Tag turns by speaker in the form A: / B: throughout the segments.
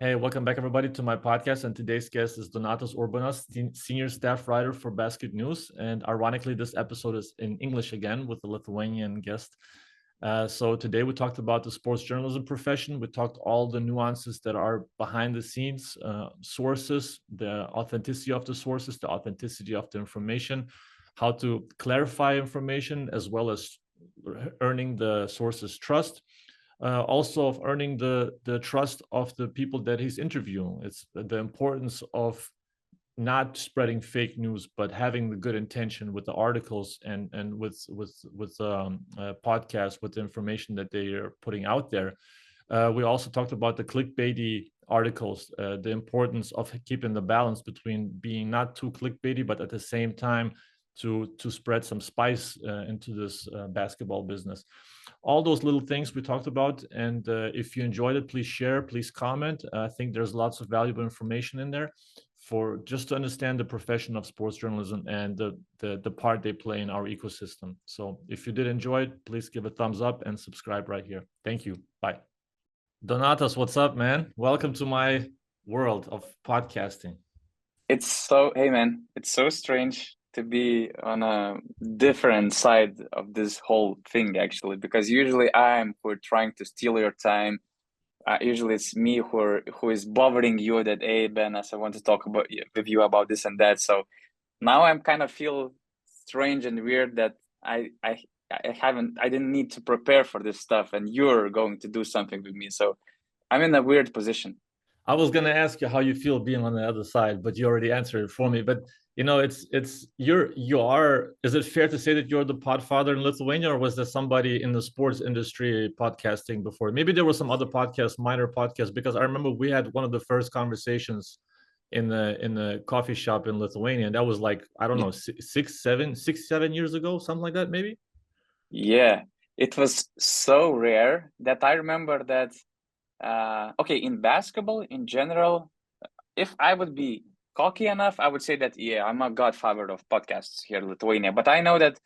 A: Hey, welcome back, everybody, to my podcast. And today's guest is Donatas Urbonas, senior staff writer for BasketNews. And ironically, this episode is in English again with a Lithuanian guest. So today we talked about the sports journalism profession. We talked all the nuances that are behind the scenes, sources, the authenticity of the sources, the authenticity of the information, how to clarify information, as well as earning the source's trust. Also of earning the trust of the people that he's interviewing. It's the importance of not spreading fake news, but having the good intention with the articles and with podcasts, with the information that they are putting out there. We also talked about the clickbaity articles, the importance of keeping the balance between being not too clickbaity, but at the same time to spread some spice into this basketball business. All those little things we talked about. And if you enjoyed it, please share, please comment. I think there's lots of valuable information in there for just to understand the profession of sports journalism and the part they play in our ecosystem. So if you did enjoy it, please give a thumbs up and subscribe right here. Thank you. Bye. Donatas, what's up, man? Welcome to my world of podcasting.
B: Hey man, it's so strange to be on a different side of this whole thing actually, because usually I'm who trying to steal your time. Usually it's me who is bothering you that, hey Ben, as I want to talk with you about this and that. So now I'm kind of feel strange and weird that I didn't need to prepare for this stuff, and you're going to do something with me. So I'm in a weird position.
A: I was going to ask you how you feel being on the other side, but you already answered it for me. But you know, is it fair to say that you're the podfather in Lithuania, or was there somebody in the sports industry podcasting before? Maybe there were some other podcasts, minor podcasts, because I remember we had one of the first conversations in the coffee shop in Lithuania, and that was like, I don't know, 6, 7 years ago, something like that, maybe.
B: Yeah, it was so rare that I remember that. Okay, in basketball in general, if I would be cocky enough, I would say that, yeah, I'm a godfather of podcasts here in Lithuania. But I know that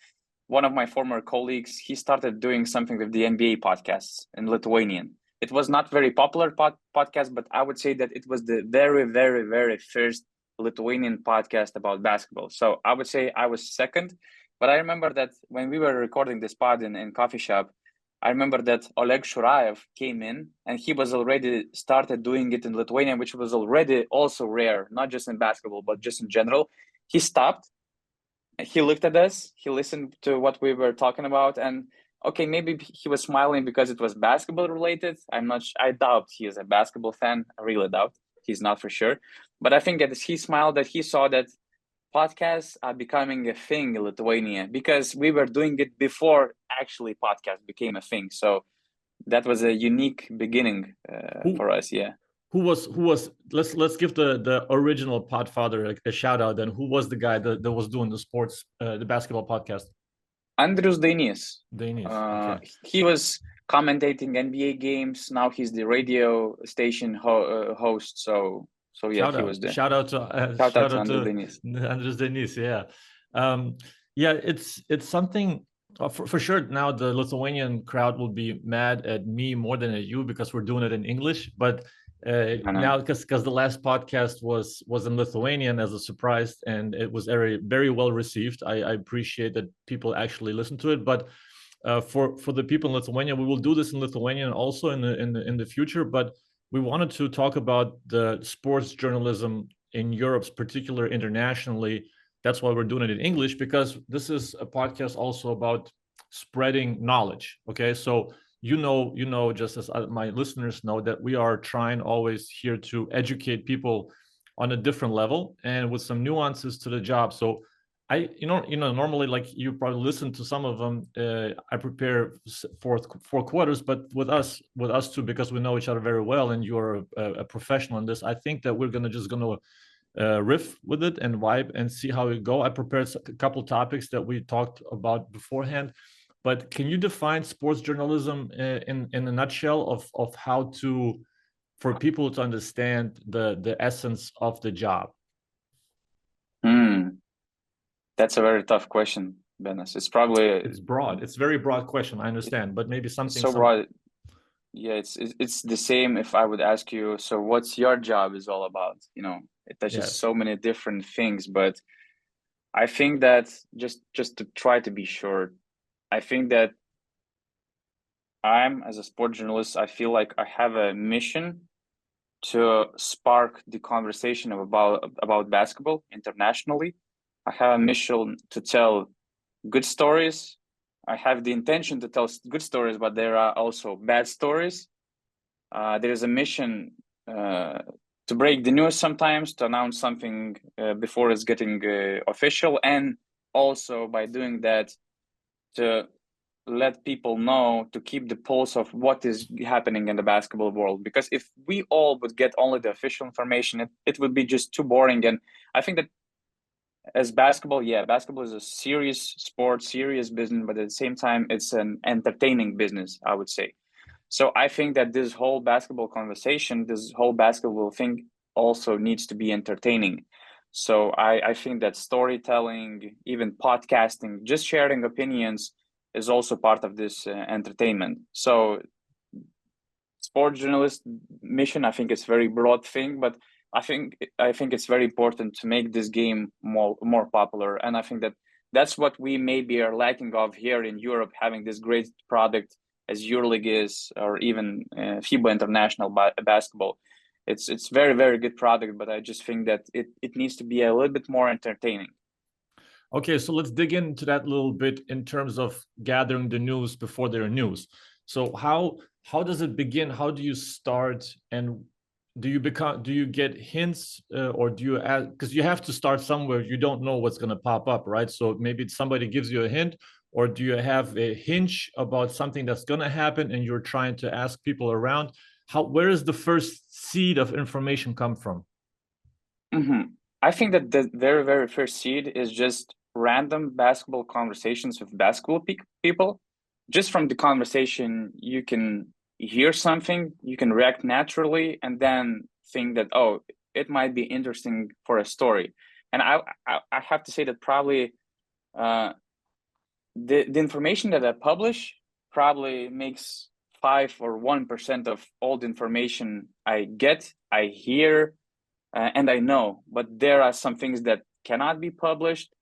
B: one of my former colleagues, he started doing something with the NBA podcasts in Lithuanian. It was not very popular podcast, but I would say that it was the very, very, very first Lithuanian podcast about basketball. So I would say I was second. But I remember that when we were recording this pod in coffee shop, I remember that Oleg Shuraev came in and he was already started doing it in Lithuania, which was already also rare, not just in basketball, but just in general. He stopped, he looked at us, he listened to what we were talking about, and okay, maybe he was smiling because it was basketball related. I doubt he is a basketball fan. I really doubt. He's not for sure. But I think that he smiled that he saw that podcasts are becoming a thing in Lithuania, because we were doing it before actually podcast became a thing. So that was a unique beginning for us. Yeah.
A: Who was let's give the original podfather a shout out then. Who was the guy that was doing the basketball podcast?
B: Andrius Dainys.
A: Okay.
B: He was commentating NBA games. Now he's the radio station host. So yeah, he was there.
A: Shout out to
B: Andrius
A: Dainys. Yeah. Yeah, it's something for sure. Now the Lithuanian crowd will be mad at me more than at you because we're doing it in English, but now because the last podcast was in Lithuanian as a surprise, and it was very, very well received. I appreciate that people actually listen to it, but for the people in Lithuania, we will do this in Lithuanian also in the future. But we wanted to talk about the sports journalism in Europe's particular internationally. That's why we're doing it in English, because this is a podcast also about spreading knowledge. Okay, so you know, just as my listeners know, that we are trying always here to educate people on a different level and with some nuances to the job. So normally, like you probably listen to some of them, I prepare four quarters, but with us two, because we know each other very well and you're a professional in this, I think that we're gonna riff with it and vibe and see how it go. I prepared a couple topics that we talked about beforehand, but can you define sports journalism in a nutshell of how for people to understand the essence of the job?
B: That's a very tough question, Benes. It's broad.
A: It's very broad question. I understand, but maybe something
B: so broad. Yeah, it's the same if I would ask you, so what's your job is all about? You know, it touches
A: Yes.
B: so many different things, but I think that just to try to be short, I think that I'm, as a sport journalist, I feel like I have a mission to spark the conversation about basketball internationally. I have a mission to tell good stories. I have the intention to tell good stories, but there are also bad stories. There is a mission to break the news sometimes, to announce something before it's getting official, and also by doing that to let people know, to keep the pulse of what is happening in the basketball world. Because if we all would get only the official information, it would be just too boring. And I think that as basketball, yeah, basketball is a serious sport, serious business, but at the same time, it's an entertaining business, I would say. So I think that this whole basketball conversation, this whole basketball thing also needs to be entertaining. So I think that storytelling, even podcasting, just sharing opinions is also part of this entertainment. So sport journalist mission, I think it's a very broad thing, but I think it's very important to make this game more popular. And I think that that's what we maybe are lacking of here in Europe, having this great product as EuroLeague is, or even FIBA International basketball. It's very good product, but I just think that it needs to be a little bit more entertaining.
A: Okay, so let's dig into that a little bit in terms of gathering the news before there are news. So how does it begin? How do you start? And do you get hints or do you add, because you have to start somewhere, you don't know what's going to pop up, right? So maybe somebody gives you a hint, or do you have a hinge about something that's going to happen and you're trying to ask people around? Where is the first seed of information come from?
B: I think that the very first seed is just random basketball conversations with basketball people. Just from the conversation, you can hear something, you can react naturally, and then think that, oh, it might be interesting for a story. And I have to say that probably the information that I publish probably makes 5 or 1% of all the information I get, I hear, and I know. But there are some things that cannot be published,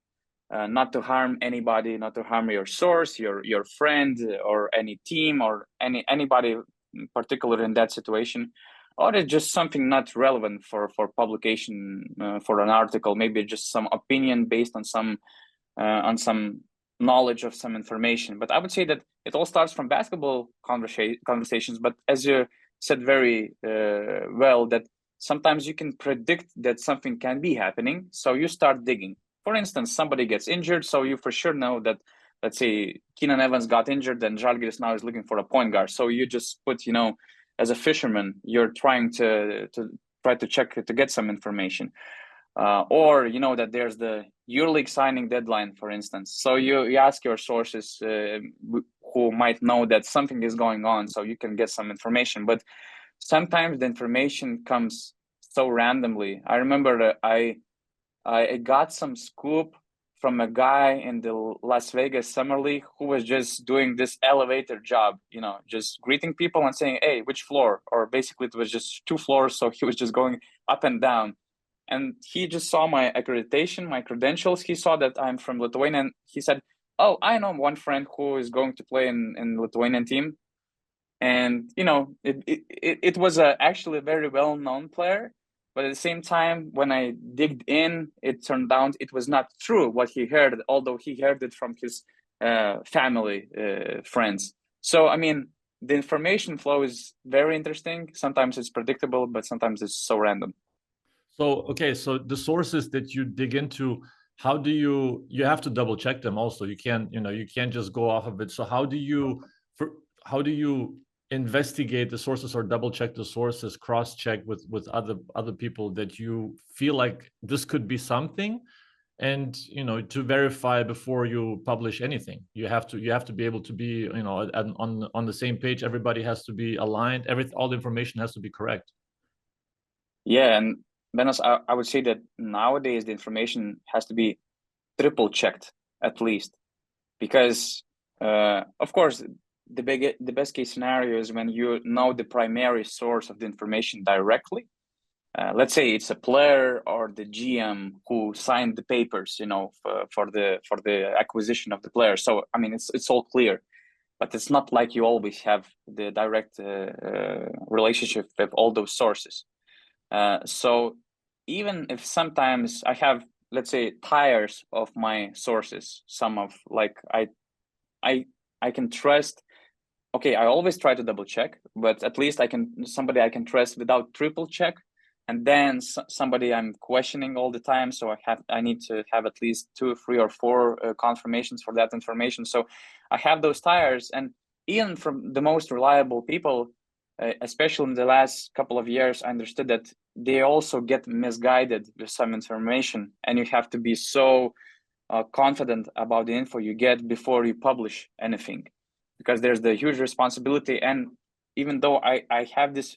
B: not to harm anybody, not to harm your source, your friend, or any team, or anybody in particular in that situation. Or it's just something not relevant for publication, for an article. Maybe just some opinion based on some knowledge of some information. But I would say that it all starts from basketball conversations. But as you said very well, that sometimes you can predict that something can be happening, so you start digging. For instance, somebody gets injured, so you for sure know that, let's say, Keenan Evans got injured and Žalgiris now is looking for a point guard. So you just put, as a fisherman, you're trying to check to get some information. Or that there's the EuroLeague signing deadline, for instance. So you ask your sources who might know that something is going on, so you can get some information. But sometimes the information comes so randomly. I remember that I got some scoop from a guy in the Las Vegas Summer League who was just doing this elevator job, just greeting people and saying, hey, which floor? Or basically it was just 2 floors, so he was just going up and down. And he just saw my accreditation, my credentials. He saw that I'm from Lithuania, and he said, oh, I know one friend who is going to play in Lithuanian team. And, it was actually a very well-known player. But at the same time, when I digged in, it turned out it was not true what he heard, although he heard it from his family, friends. So, I mean, the information flow is very interesting. Sometimes it's predictable, but sometimes it's so random.
A: So, okay, so the sources that you dig into, how do you have to double check them also? You can't just go off of it. So how do you investigate the sources or double check the sources, cross check with other people that you feel like this could be something, and to verify before you publish anything? You have to be able to be on the same page. Everybody has to be aligned. All the information has to be correct.
B: Yeah, and Benos, I would say that nowadays the information has to be triple checked at least, because of course the best case scenario is when you know the primary source of the information directly. Let's say it's a player or the GM who signed the papers, you know, for the acquisition of the player. So I mean, it's all clear, but it's not like you always have the direct relationship with all those sources. So even if sometimes I have, let's say, tiers of my sources, some of like I can trust. Okay, I always try to double check, but at least somebody I can trust without triple check. And then somebody I'm questioning all the time, so I need to have at least 2, 3, or 4 confirmations for that information. So I have those tiers, and even from the most reliable people, especially in the last couple of years, I understood that they also get misguided with some information, and you have to be so confident about the info you get before you publish anything, because there's the huge responsibility. And even though I have this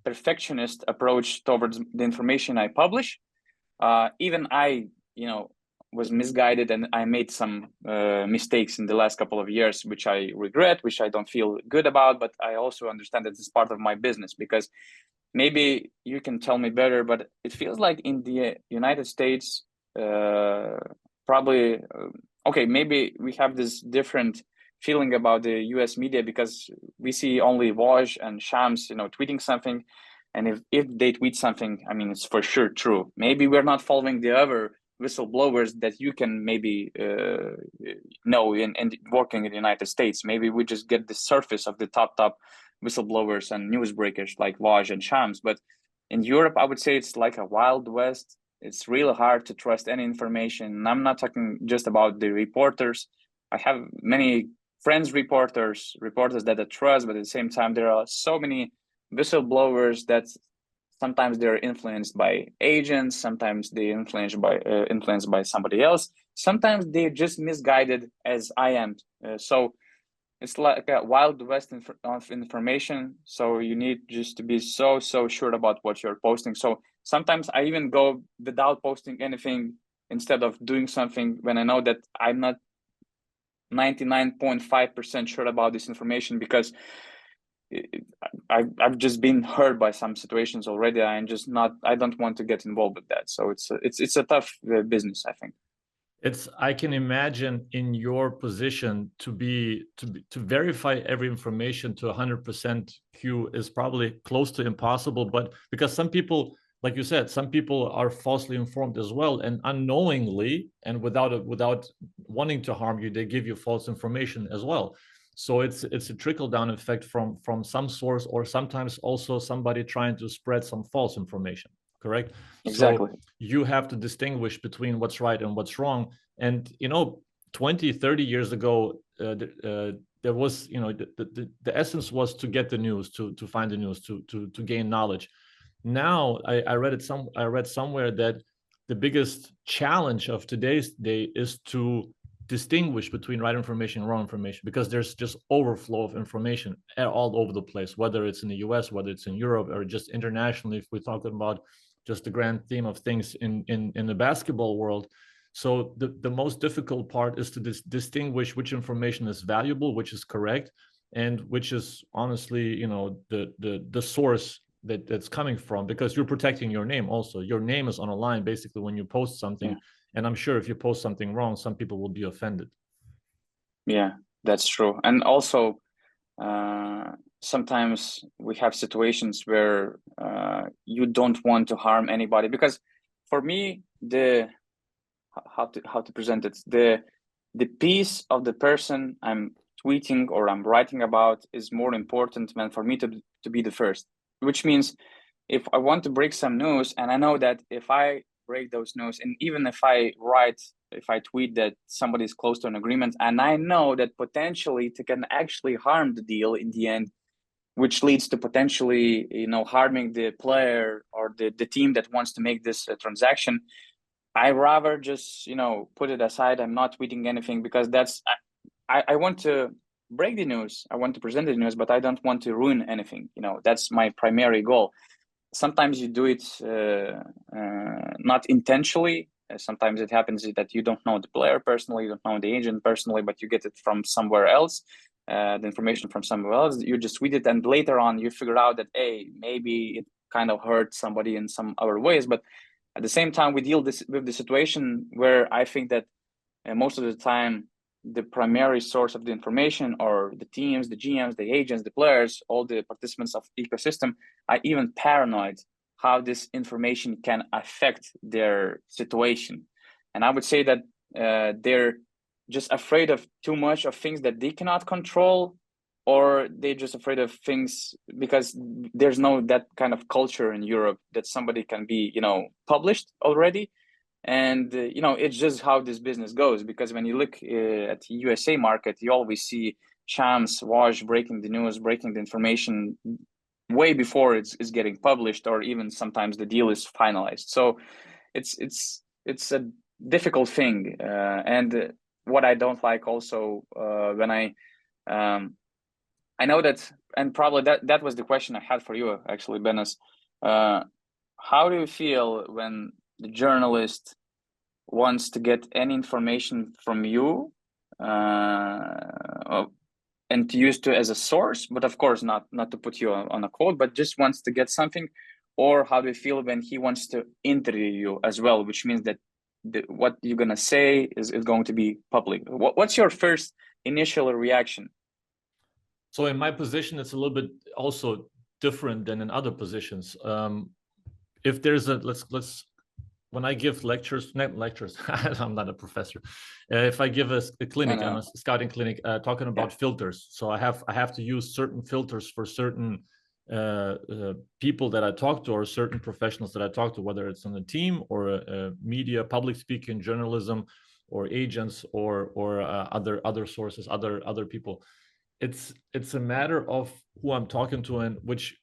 B: perfectionist approach towards the information I publish, even I, you know, was misguided, and I made some mistakes in the last couple of years, which I regret, which I don't feel good about, but I also understand that it's part of my business. Because maybe you can tell me better, but it feels like in the United States, probably, okay, maybe we have this different feeling about the US media, because we see only Woj and Shams, you know, tweeting something. And if they tweet something, I mean, it's for sure true. Maybe we're not following the other whistleblowers that you can maybe know in working in the United States. Maybe we just get the surface of the top whistleblowers and newsbreakers like Woj and Shams. But in Europe, I would say it's like a Wild West. It's really hard to trust any information. And I'm not talking just about the reporters. I have many friends, reporters that I trust, but at the same time, there are so many whistleblowers that sometimes they're influenced by agents, sometimes they're influenced by somebody else, sometimes they're just misguided, as I am. So it's like a Wild West of information. So you need just to be so sure about what you're posting. So sometimes I even go without posting anything instead of doing something when I know that I'm not 99.5% sure about this information, because I've just been hurt by some situations already. I don't want to get involved with that. So it's a tough business, I think.
A: I can imagine in your position to verify every information to 100% Q is probably close to impossible. But because some people, like you said, some people are falsely informed as well, and unknowingly and without wanting to harm you, they give you false information as well. So it's a trickle-down effect from some source, or sometimes also somebody trying to spread some false information, correct?
B: Exactly.
A: So you have to distinguish between what's right and what's wrong. And, you know, 20, 30 years ago, there was, you know, the essence was to get the news, to find the news, to gain knowledge. Now, I read somewhere that the biggest challenge of today's day is to distinguish between right information and wrong information, because there's just overflow of information all over the place, whether it's in the US, whether it's in Europe, or just internationally, if we're talking about just the grand theme of things in the basketball world. So the most difficult part is to distinguish which information is valuable, which is correct, and which is honestly, you know, the source that's coming from, because you're protecting your name also. Your name is on a line basically when you post something. Yeah. And I'm sure if you post something wrong, some people will be offended.
B: Yeah, that's true. And also, sometimes we have situations where you don't want to harm anybody, because for me, how to present it, the piece of the person I'm tweeting or I'm writing about is more important than for me to be the first. Which means if I want to break some news, and I know that if I break those news, and even if I tweet that somebody is close to an agreement, and I know that potentially it can actually harm the deal in the end, which leads to potentially, you know, harming the player or the team that wants to make this transaction, I rather just, you know, put it aside. I'm not tweeting anything, because I want to break the news. I want to present the news, but I don't want to ruin anything. You know, that's my primary goal. Sometimes you do it not intentionally. Sometimes it happens that you don't know the player personally, you don't know the agent personally, but you get it from somewhere else. the information from somewhere else, you just tweet it, and later on you figure out that, hey, maybe it kind of hurt somebody in some other ways. But at the same time, we deal with the situation where I think that most of the time, the primary source of the information, or the teams, the GMs, the agents, the players, all the participants of the ecosystem, are even paranoid how this information can affect their situation. And I would say that they're just afraid of too much of things that they cannot control, or they're just afraid of things because there's no that kind of culture in Europe that somebody can be, published already. And it's just how this business goes, because when you look at the USA market, you always see Shams, Waj breaking the news, breaking the information way before it's getting published, or even sometimes the deal is finalized. So it's a difficult thing, and what I don't like also, when I know that, and probably that was the question I had for you actually, Benas. How do you feel when the journalist wants to get any information from you and to use it as a source, but of course not to put you on a quote, but just wants to get something? Or how do you feel when he wants to interview you as well, which means that what you're gonna say is going to be public? What's your first initial reaction?
A: So in my position, it's a little bit also different than in other positions. If there's a let's when I give lectures, I'm not a professor. If I give a clinic, I'm a scouting clinic, talking about filters. So I have to use certain filters for certain people that I talk to, or certain professionals that I talk to, whether it's on the team or media, public speaking, journalism, or agents, or other sources, other people. It's a matter of who I'm talking to and which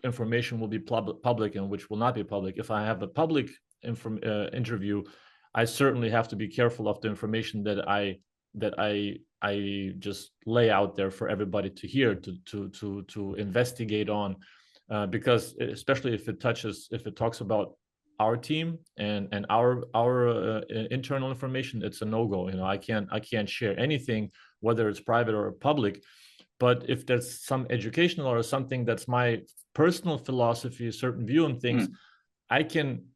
A: information will be public and which will not be public. If I have a public interview, I certainly have to be careful of the information that I just lay out there for everybody to hear, to investigate on, because especially if it talks about our team and our internal information, it's a no-go. I can't share anything, whether it's private or public. But if there's some educational or something that's my personal philosophy, a certain view on things, I can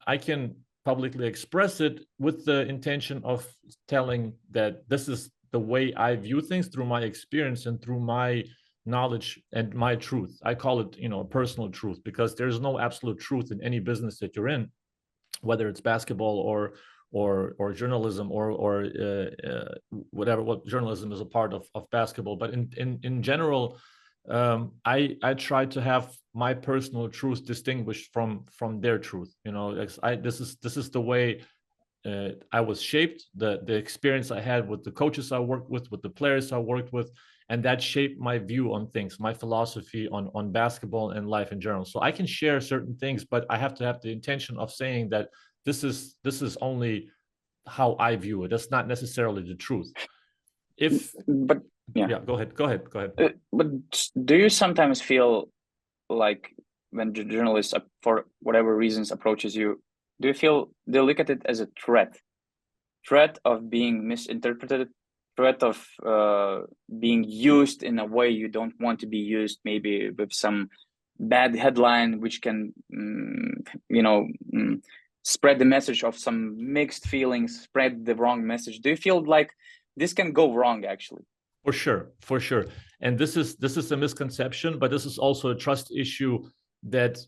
A: publicly express it with the intention of telling that this is the way I view things through my experience and through my knowledge and my truth. I call it, a personal truth, because there's no absolute truth in any business that you're in, whether it's basketball or journalism or whatever. What journalism is a part of basketball, but in general, I try to have my personal truth distinguished from their truth. This is the way I was shaped, the experience I had with the coaches I worked with the players I worked with, and that shaped my view on things, my philosophy on basketball and life in general. So I can share certain things, but I have to have the intention of saying that this is only how I view it. That's not necessarily the truth.
B: But
A: go ahead.
B: But do you sometimes feel like when the journalist, for whatever reasons, approaches you, do you feel they look at it as a threat of being misinterpreted, threat of being used in a way you don't want to be used, maybe with some bad headline which can spread the message of some mixed feelings, spread the wrong message? Do you feel like this can go wrong actually?
A: For sure. And this is a misconception, but this is also a trust issue, that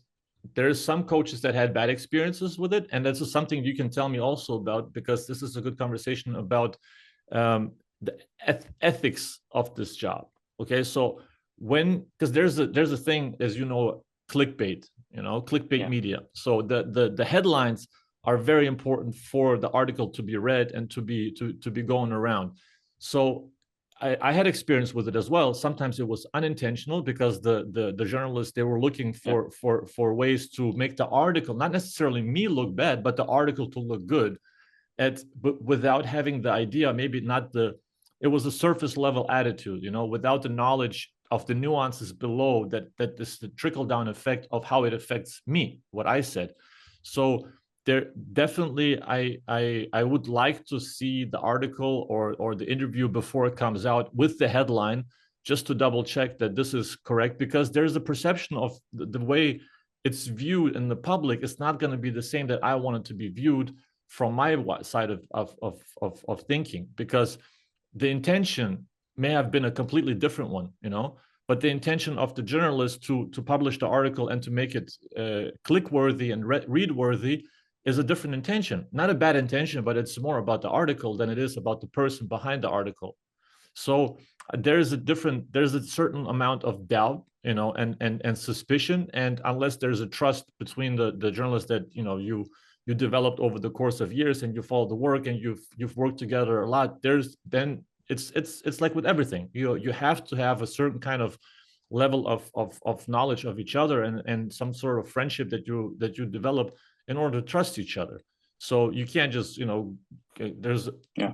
A: there's some coaches that had bad experiences with it. And this is something you can tell me also about, because this is a good conversation about the ethics of this job. Okay, so because there's a thing, as you know, clickbait, media. So the headlines are very important for the article to be read and to be going around. So I had experience with it as well. Sometimes it was unintentional, because the journalists, they were looking for ways to make the article, not necessarily me look bad, but the article to look good, but without having the idea, maybe not it was a surface level attitude, without the knowledge of the nuances below, that this the trickle down effect of how it affects me, what I said. So there definitely, I would like to see the article or the interview before it comes out with the headline, just to double check that this is correct, because there's a perception of the way it's viewed in the public. It's not going to be the same that I want it to be viewed from my side of thinking, because the intention may have been a completely different one, but the intention of the journalist to publish the article and to make it click worthy and read worthy is a different intention. Not a bad intention, but it's more about the article than it is about the person behind the article. So there's a certain amount of doubt, and suspicion, and unless there's a trust between the journalists that you developed over the course of years, and you follow the work, and you've worked together a lot, then it's like with everything. You have to have a certain kind of level of knowledge of each other, and some sort of friendship that you develop in order to trust each other. So you can't just,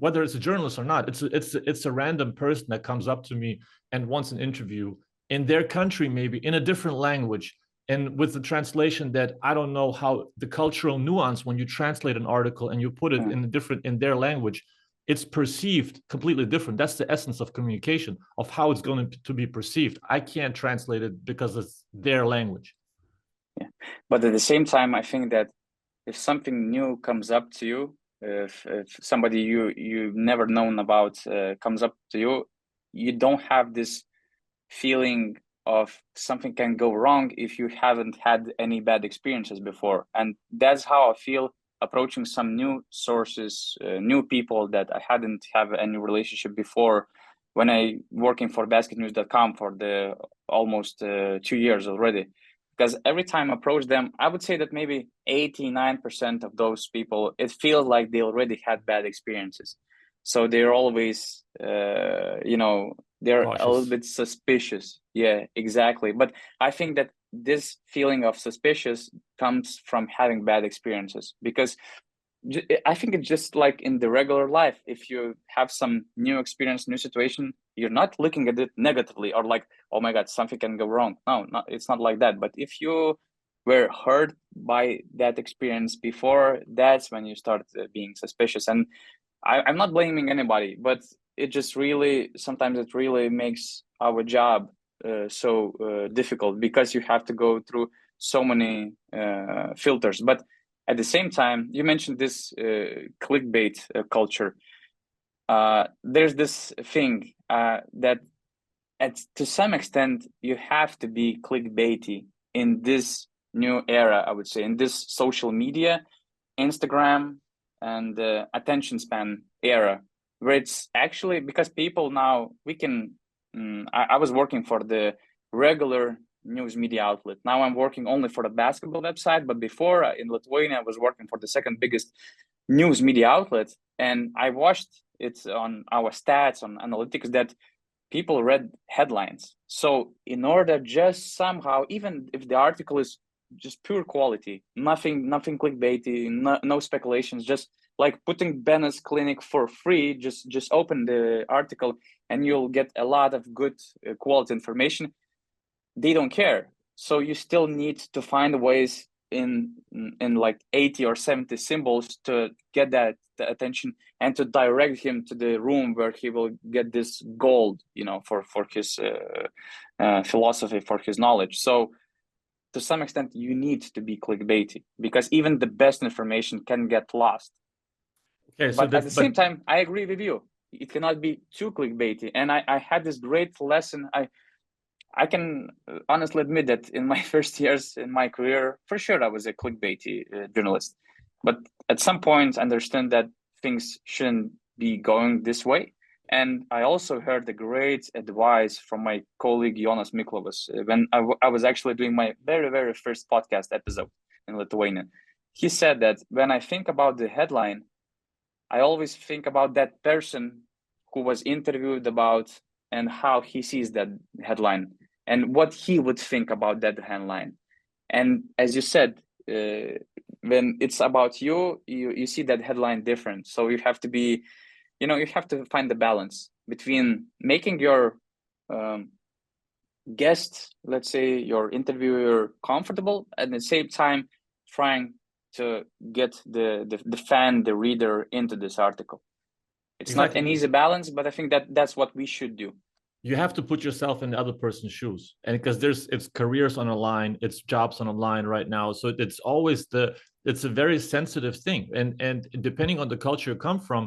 A: whether it's a journalist or not, it's a random person that comes up to me and wants an interview in their country, maybe in a different language, and with the translation that I don't know how the cultural nuance, when you translate an article and you put it in their language, it's perceived completely different. That's the essence of communication, of how it's going to be perceived. I can't translate it because it's their language.
B: Yeah, but at the same time, I think that if something new comes up to you, if somebody you've never known about comes up to you, you don't have this feeling of something can go wrong if you haven't had any bad experiences before. And that's how I feel approaching some new sources, new people that I hadn't have any relationship before, when I working for BasketNews.com for the almost 2 years already. Because every time I approach them, I would say that maybe 89% of those people, it feels like they already had bad experiences. So they're always, they're cautious, a little bit suspicious. Yeah, exactly. But I think that this feeling of suspicious comes from having bad experiences, because I think it's just like in the regular life. If you have some new experience, new situation, you're not looking at it negatively or like, oh my God, something can go wrong. No, it's not like that. But if you were hurt by that experience before, that's when you start being suspicious. And I'm not blaming anybody, but it just really, sometimes it really makes our job so difficult, because you have to go through so many filters. But at the same time, you mentioned this clickbait culture. There's this thing that to some extent, you have to be clickbaity in this new era, I would say, in this social media, Instagram, and attention span era, where it's actually, because people now, I was working for the regular news media outlet. Now I'm working only for the basketball website, but before in Lithuania, I was working for the second biggest news media outlet. And I watched it on our stats, on analytics, that people read headlines. So in order just somehow, even if the article is just pure quality, nothing clickbaity, no speculations, just like putting Bennett's clinic for free, just open the article and you'll get a lot of good quality information. They don't care. So you still need to find ways in like 80 or 70 symbols to get that attention and to direct him to the room where he will get this gold, for his philosophy, for his knowledge. So to some extent, you need to be clickbaity, because even the best information can get lost. Okay, so at the same time, I agree with you. It cannot be too clickbaity. And I had this great lesson. I can honestly admit that in my first years in my career, for sure, I was a clickbaity journalist. But at some point, I understand that things shouldn't be going this way. And I also heard the great advice from my colleague Jonas Miklovas when I was actually doing my very, very first podcast episode in Lithuania. He said that when I think about the headline, I always think about that person who was interviewed about and how he sees that headline and what he would think about that headline. And as you said, when it's about you see that headline different. So you have to be, you have to find the balance between making your guest, let's say your interviewer, comfortable, and at the same time trying to get the fan, the reader into this article. It's
A: Exactly.
B: not an easy balance, but I think that's what we should do.
A: You have to put yourself in the other person's shoes, and because it's careers on the line, it's jobs on the line right now, so it's always it's a very sensitive thing, and depending on the culture you come from,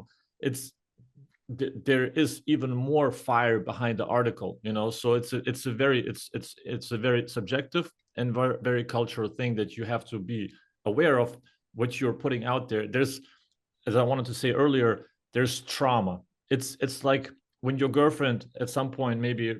A: there is even more fire behind the article, you know. So it's a very subjective and very, very cultural thing that you have to be aware of what you're putting out there. There's, as I wanted to say earlier, there's trauma. It's like when your girlfriend at some point, maybe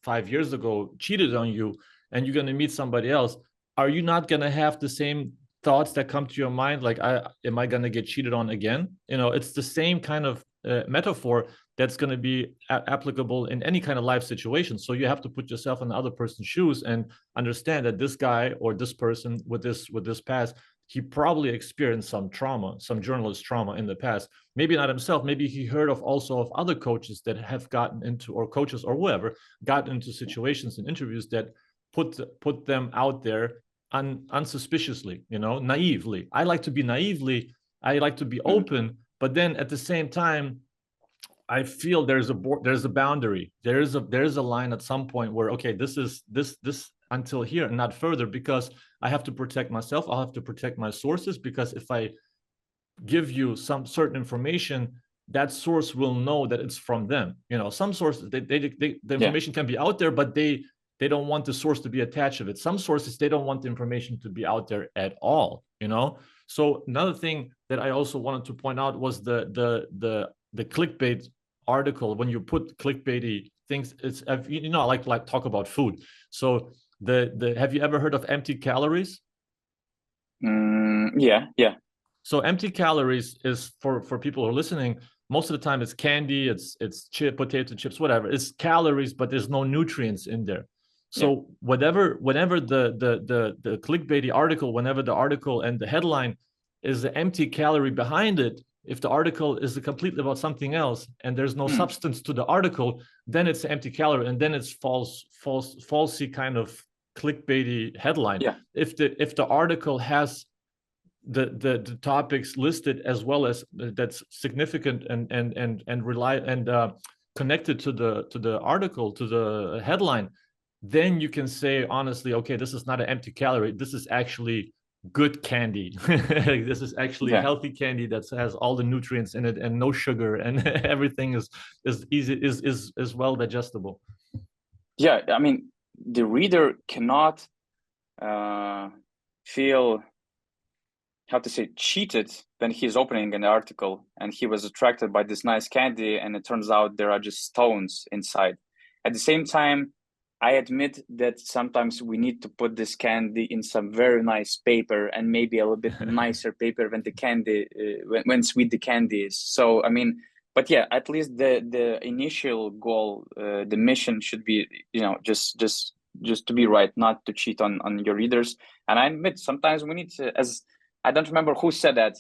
A: 5 years ago, cheated on you, and you're going to meet somebody else. Are you not going to have the same thoughts that come to your mind, like, am I going to get cheated on again? You know, it's the same kind of metaphor that's going to be applicable in any kind of life situation. So you have to put yourself in the other person's shoes and understand that this guy or this person with this past, he probably experienced some trauma, some journalist trauma in the past. Maybe not himself, maybe he heard of also of other coaches that have gotten into, or coaches or whoever, got into situations and interviews that put them out there unsuspiciously, you know, naively. I like to be naively, I like to be open, but then at the same time, I feel there's a boundary. There's a line at some point where, okay, this is until here and not further, because I have to protect myself. I'll have to protect my sources, because if I give you some certain information, that source will know that it's from them. You know, some sources, the information can be out there, but they don't want the source to be attached to it. Some sources, they don't want the information to be out there at all, you know? So another thing that I also wanted to point out was the clickbait article. When you put clickbaity things, it's, you know, I like talk about food. So have you ever heard of empty calories?
B: Yeah.
A: So empty calories is, for people who are listening, most of the time it's candy, it's potato chips, whatever. It's calories, but there's no nutrients in there. So whenever the clickbaity article, whenever the article and the headline is the empty calorie behind it, if the article is completely about something else and there's no substance to the article, then it's an empty calorie, and then it's falsy kind of clickbaity headline. If the article has the topics listed as well as that's significant and rely and connected to the article, to the headline, then you can say honestly, okay, this is not an empty calorie, this is actually good candy. This is actually healthy candy that has all the nutrients in it and no sugar, and everything is easy, is well digestible.
B: Yeah, I mean, the reader cannot feel, how to say, cheated when he's opening an article and he was attracted by this nice candy and it turns out there are just stones inside. At the same time, I admit that sometimes we need to put this candy in some very nice paper, and maybe a little bit nicer paper when the candy, when sweet the candy is. So, I mean, but yeah, at least the initial goal, the mission should be, you know, just to be right, not to cheat on your readers. And I admit sometimes we need to, as I don't remember who said that,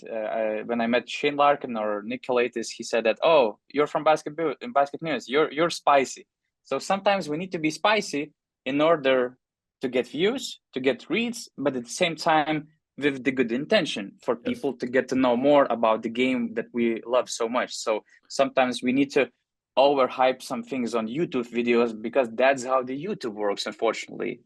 B: when I met Shane Larkin or Nick Kalatis, he said that, oh, you're from BasketNews, you're spicy. So sometimes we need to be spicy in order to get views, to get reads, but at the same time, with the good intention for people to get to know more about the game that we love so much. So sometimes we need to overhype some things on YouTube videos, because that's how the YouTube works, unfortunately.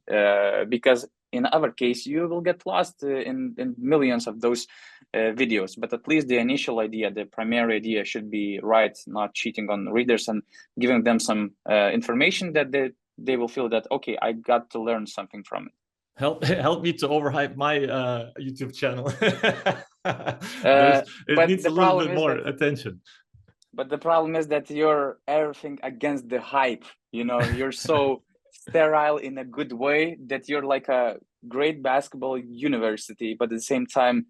B: Because in our case, you will get lost in millions of those videos. But at least the initial idea, the primary idea should be right, not cheating on readers and giving them some information that they will feel that, okay, I got to learn something from it.
A: Help me to overhype my YouTube channel.
B: It
A: needs a little bit more attention.
B: But the problem is that you're everything against the hype. You know, you're so sterile in a good way that you're like a great basketball university, but at the same time,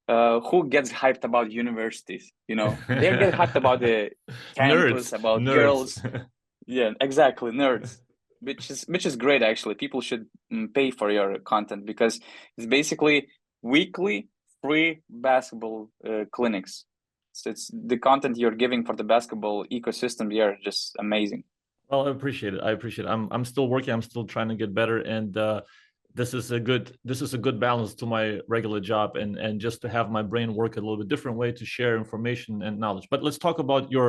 B: who gets hyped about universities? You know, they get hyped about the campus, about girls. Yeah, exactly, nerds. Which is great, actually. People should pay for your content, because it's basically weekly free basketball clinics. So it's the content you're giving for the basketball ecosystem here, just amazing.
A: Well, I appreciate it. I'm still working. I'm still trying to get better. And this is a good balance to my regular job, and just to have my brain work a little bit different way to share information and knowledge. But let's talk about your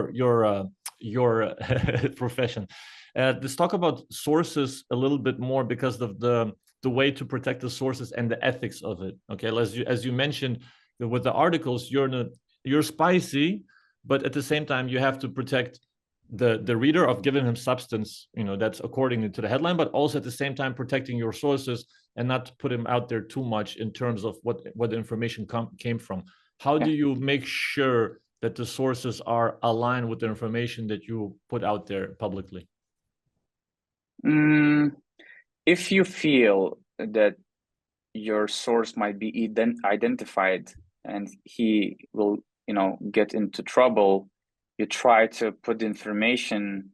A: profession. Let's talk about sources a little bit more, because of the way to protect the sources and the ethics of it. Okay, as you mentioned with the articles, you're spicy, but at the same time you have to protect the reader of giving him substance, that's according to the headline, but also at the same time protecting your sources and not to put him out there too much in terms of what the information came from. How do you make sure that the sources are aligned with the information that you put out there publicly?
B: If you feel that your source might be identified and he will, get into trouble, you try to put information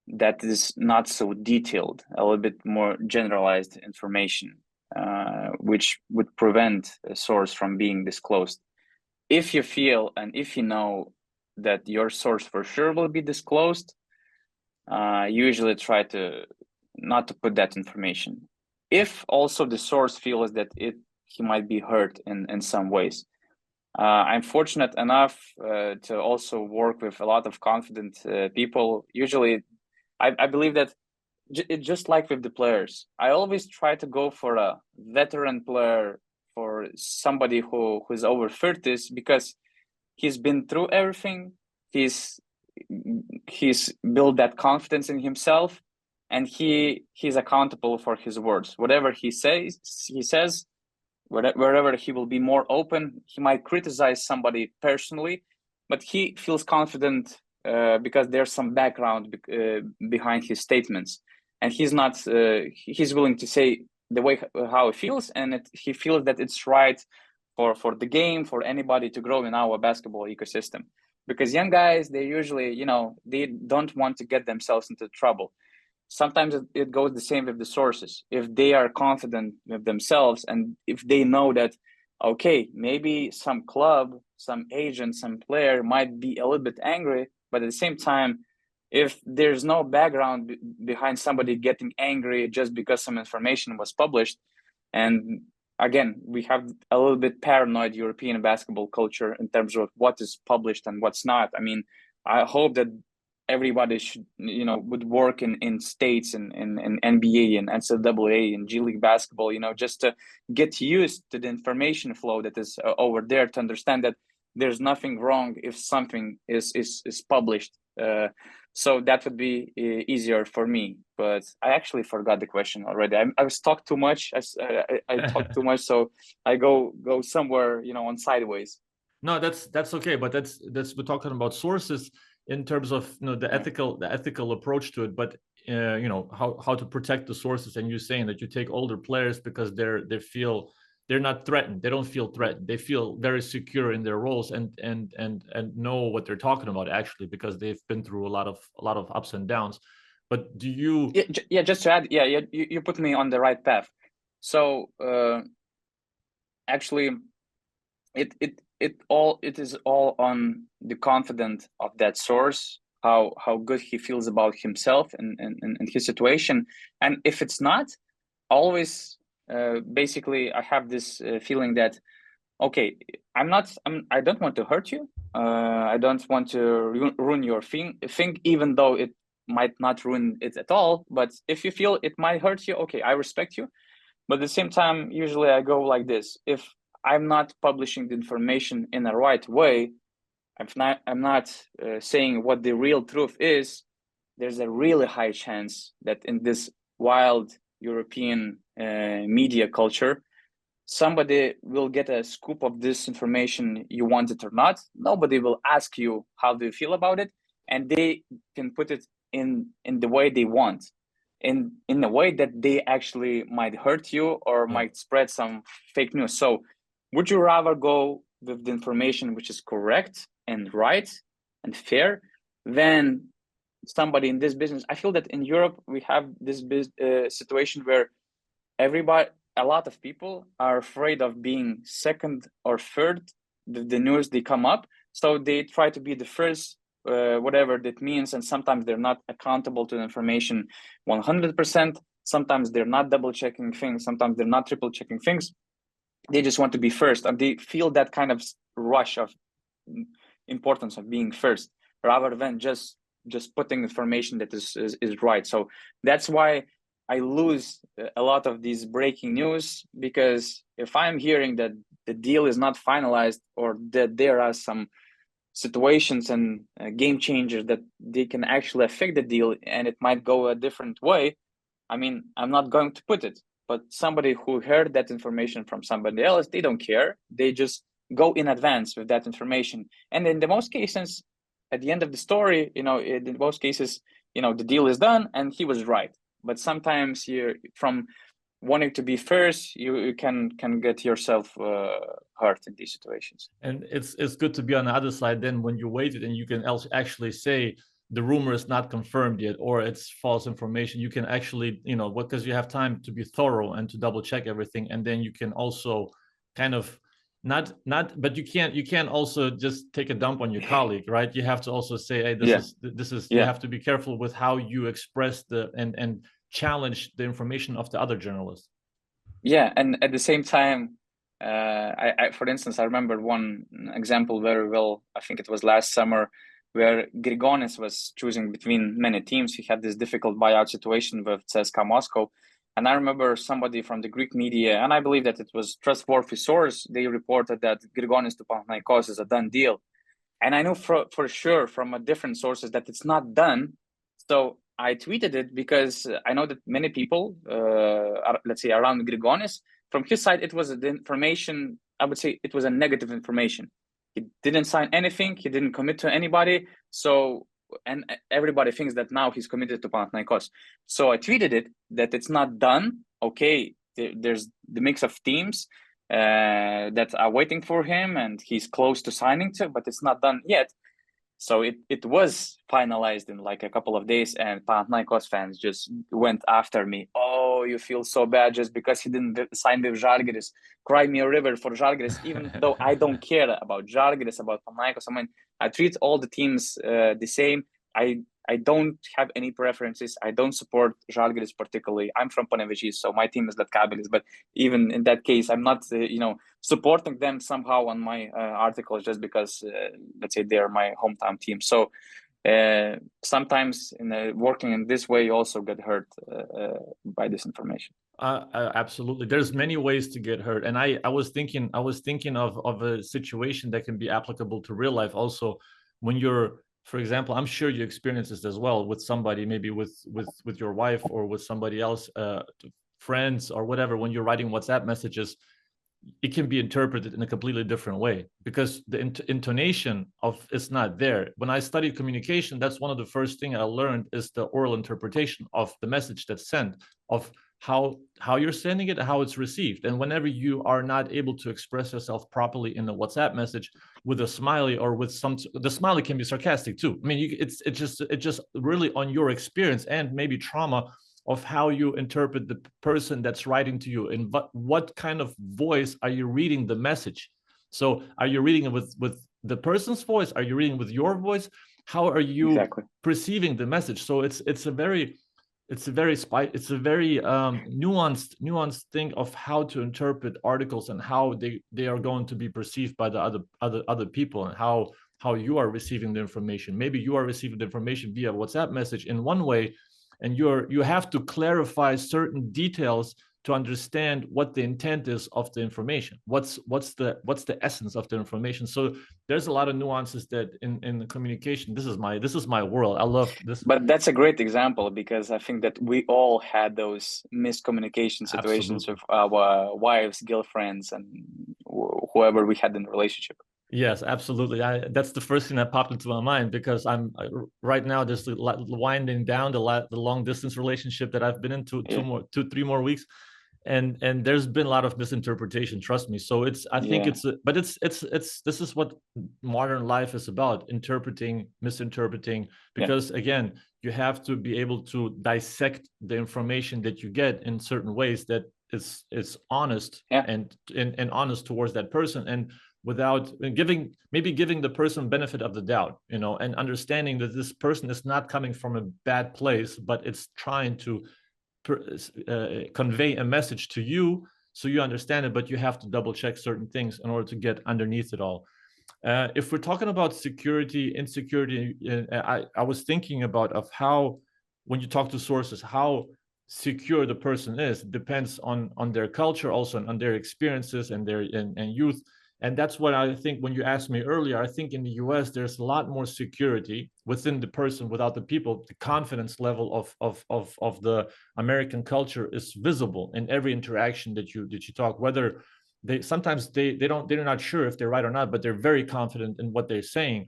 B: that is not so detailed, a little bit more generalized information, which would prevent a source from being disclosed. If you feel and if you know that your source for sure will be disclosed, usually try to not to put that information. If also the source feels that he might be hurt in some ways. I'm fortunate enough to also work with a lot of confident people. Usually, I believe that it's just like with the players. I always try to go for a veteran player, for somebody who's over 30s, because he's been through everything. He's built that confidence in himself, and he's accountable for his words. Whatever he says, wherever he will be more open. He might criticize somebody personally, but he feels confident because there's some background behind his statements, and he's willing to say the way how he feels, and he feels that it's right for the game, for anybody to grow in our basketball ecosystem. Because young guys, they usually, they don't want to get themselves into trouble. Sometimes it goes the same with the sources. If they are confident with themselves, and if they know that, okay, maybe some club, some agent, some player might be a little bit angry, but at the same time, if there's no background behind somebody getting angry just because some information was published, and again, we have a little bit paranoid European basketball culture in terms of what is published and what's not. I mean, I hope that everybody should, would work in states and in NBA and NCAA and G League basketball, just to get used to the information flow that is over there, to understand that there's nothing wrong if something is published. So that would be easier for me. But I actually forgot the question already. I was talked too much. I talked too much, so I go somewhere, on sideways.
A: No, that's okay. But that's we're talking about sources in terms of the ethical approach to it, but how to protect the sources. And you're saying that you take older players because they feel they're not threatened, they don't feel threatened, they feel very secure in their roles and know what they're talking about, actually, because they've been through a lot of ups and downs. But do you
B: just to add, you put me on the right path. So actually it is all on the confidence of that source, how good he feels about himself and his situation. And if it's not, always basically I have this feeling that, okay, I don't want to hurt you, I don't want to ruin your thing, even though it might not ruin it at all. But if you feel it might hurt you, okay, I respect you. But at the same time, usually I go like this: if I'm not publishing the information in the right way, I'm not saying what the real truth is, there's a really high chance that in this wild European media culture, somebody will get a scoop of this information, you want it or not. Nobody will ask you how do you feel about it, and they can put it in the way they want, in a way that they actually might hurt you or might spread some fake news. So would you rather go with the information which is correct and right and fair than somebody in this business? I feel that in Europe we have this situation where a lot of people are afraid of being second or third the news they come up, so they try to be the first, whatever that means, and sometimes they're not accountable to the information 100%. Sometimes they're not double checking things. Sometimes they're not triple checking things. They just want to be first, and they feel that kind of rush of importance of being first, rather than just putting information that is right. So that's why I lose a lot of these breaking news, because if I'm hearing that the deal is not finalized, or that there are some situations and game changers that they can actually affect the deal and it might go a different way, I mean, I'm not going to put it. But somebody who heard that information from somebody else, they don't care. They just go in advance with that information. And in the most cases, at the end of the story, in most cases, the deal is done and he was right. But sometimes from wanting to be first, you can get yourself hurt in these situations.
A: And it's good to be on the other side then when you waited and you can actually say the rumor is not confirmed yet, or it's false information. You can actually, because you have time to be thorough and to double check everything, and then you can also kind of but you can't also just take a dump on your colleague, right? You have to also say, hey, this is you have to be careful with how you express and challenge the information of the other journalists.
B: Yeah, and at the same time, I for instance, I remember one example very well. I think it was last summer, where Grigonis was choosing between many teams. He had this difficult buyout situation with CSKA Moscow. And I remember somebody from the Greek media, and I believe that it was trustworthy source, they reported that Grigonis to Panathinaikos is a done deal. And I know for sure from a different sources that it's not done. So I tweeted it because I know that many people, let's say around Grigonis, from his side, it was the information, I would say it was a negative information. He didn't sign anything. He didn't commit to anybody. So, and everybody thinks that now he's committed to Panathinaikos. So I tweeted it that it's not done. Okay, there's the mix of teams that are waiting for him, and he's close to signing to, but it's not done yet. So it was finalized in like a couple of days, and Panathinaikos fans just went after me. Oh, you feel so bad just because he didn't sign with Žalgiris. Cry me a river for Žalgiris, even though I don't care about Žalgiris, about Panathinaikos. I mean, I treat all the teams the same. I don't have any preferences. I don't support Žalgiris particularly. I'm from Panevėžys, so my team is Lietkabelis. But even in that case, I'm not, supporting them somehow on my articles just because, let's say, they're my hometown team. So sometimes working in this way, you also get hurt by this information.
A: Absolutely. There's many ways to get hurt. And I was thinking of a situation that can be applicable to real life also. When you're, for example, I'm sure you experience this as well with somebody, maybe with your wife or with somebody else, friends or whatever. When you're writing WhatsApp messages, it can be interpreted in a completely different way because the intonation of it's not there. When I studied communication, that's one of the first things I learned is the oral interpretation of the message that's sent, of how you're sending it, how it's received. And whenever you are not able to express yourself properly in a WhatsApp message with a smiley or with the smiley can be sarcastic too. I mean, it's just really on your experience and maybe trauma of how you interpret the person that's writing to you and what kind of voice are you reading the message. So are you reading it with the person's voice? Are you reading with your voice? How are you perceiving the message? So it's a very nuanced thing of how to interpret articles and how they are going to be perceived by the other people, and how you are receiving the information. Maybe you are receiving the information via WhatsApp message in one way, and you have to clarify certain details to understand what the intent is of the information. What's the essence of the information? So there's a lot of nuances that in the communication. This is my world. I love this.
B: But that's a great example because I think that we all had those miscommunication situations with our wives, girlfriends, and whoever we had in a relationship.
A: Yes, absolutely. That's the first thing that popped into my mind because I'm right now just winding down the long distance relationship that I've been in 3 more weeks. And there's been a lot of misinterpretation, trust me. So this is what modern life is about: interpreting, misinterpreting, because again, you have to be able to dissect the information that you get in certain ways that is honest and honest towards that person, and without giving the person benefit of the doubt, and understanding that this person is not coming from a bad place, but it's trying to convey a message to you so you understand it, but you have to double check certain things in order to get underneath it all. If we're talking about security, insecurity, I was thinking about of how, when you talk to sources, how secure the person is depends on their culture, also on their experiences and their and youth. And that's what I think when you asked me earlier, I think in the US, there's a lot more security within the person without the people. The confidence level of the American culture is visible in every interaction that you talk, whether sometimes they're not sure if they're right or not, but they're very confident in what they're saying.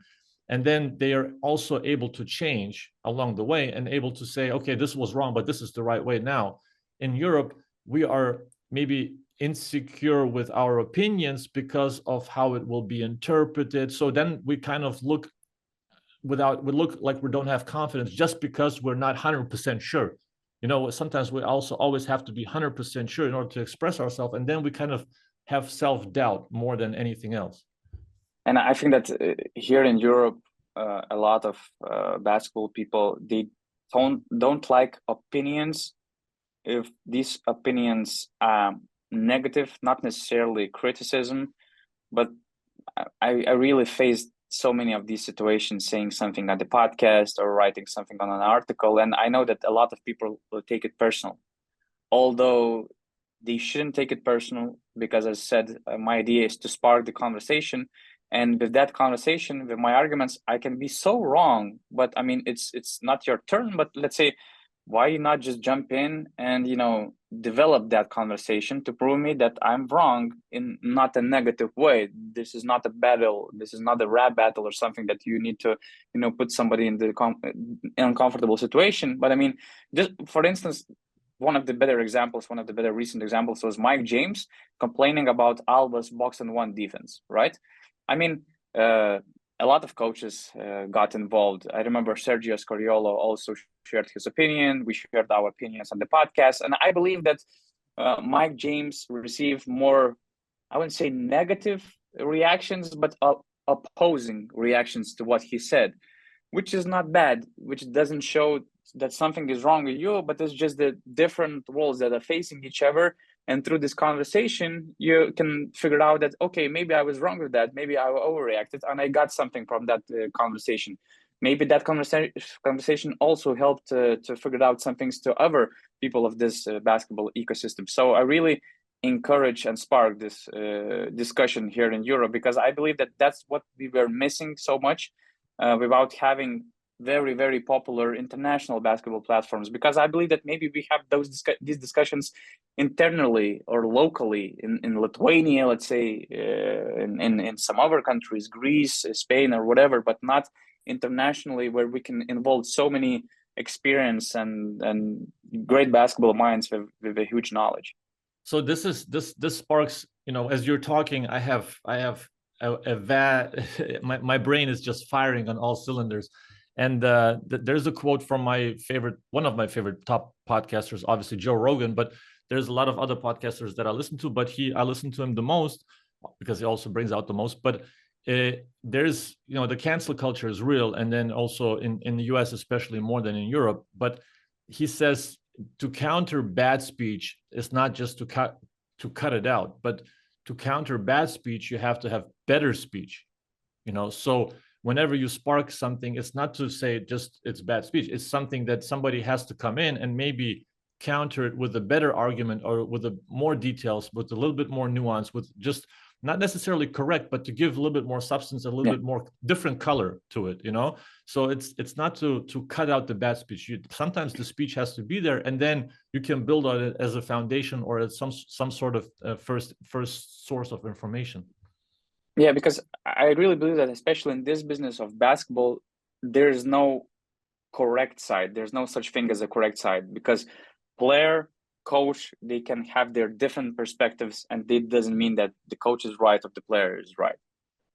A: And then they are also able to change along the way and able to say, okay, this was wrong, but this is the right way now. In Europe, we are maybe insecure with our opinions because of how it will be interpreted. So then we kind of look like we don't have confidence just because we're not 100% sure. Sometimes we also always have to be 100% sure in order to express ourselves. And then we kind of have self-doubt more than anything else.
B: And I think that here in Europe, a lot of basketball people, they don't like opinions if these opinions are negative, not necessarily criticism, but I really faced so many of these situations, saying something at the podcast or writing something on an article, and I know that a lot of people will take it personal, although they shouldn't take it personal, because as I said, my idea is to spark the conversation. And with that conversation, with my arguments, I can be so wrong, but I mean, it's not your turn. But let's say, why not just jump in and develop that conversation to prove me that I'm wrong in not a negative way? This is not a battle. This is not a rap battle or something that you need to put somebody in the uncomfortable situation. But I mean, just for instance, one of the better recent examples was Mike James complaining about Alba's box and one defense, right? I mean, a lot of coaches got involved. I remember Sergio Scariolo also shared his opinion. We shared our opinions on the podcast. And I believe that Mike James received more, I wouldn't say negative reactions, but opposing reactions to what he said, which is not bad, which doesn't show that something is wrong with you, but it's just the different worlds that are facing each other. And through this conversation, you can figure out that, okay, maybe I was wrong with that. Maybe I overreacted and I got something from that conversation. Maybe that conversation also helped to figure out some things to other people of this basketball ecosystem. So I really encourage and spark this discussion here in Europe, because I believe that that's what we were missing so much without having very, very popular international basketball platforms, because I believe that maybe we have these discussions internally or locally in Lithuania, let's say, in some other countries, Greece, Spain, or whatever, but not internationally, where we can involve so many experience and great basketball minds with a huge knowledge.
A: So this sparks, as you're talking, I have my brain is just firing on all cylinders. And there's a quote from one of my favorite top podcasters, obviously Joe Rogan, but there's a lot of other podcasters that I listen to, but I listen to him the most because he also brings out the most. But there's, the cancel culture is real. And then also in the US, especially more than in Europe. But he says to counter bad speech, it's not just to cut it out, but to counter bad speech, you have to have better speech, so whenever you spark something, it's not to say just it's bad speech. It's something that somebody has to come in and maybe counter it with a better argument or with more details, with a little bit more nuance, with just not necessarily correct, but to give a little bit more substance, a little bit more different color to it, So it's not to cut out the bad speech. Sometimes the speech has to be there, and then you can build on it as a foundation or as some sort of first source of information.
B: Yeah, because I really believe that, especially in this business of basketball, there's no correct side. There's no such thing as a correct side, because player, coach, they can have their different perspectives, and it doesn't mean that the coach is right or the player is right.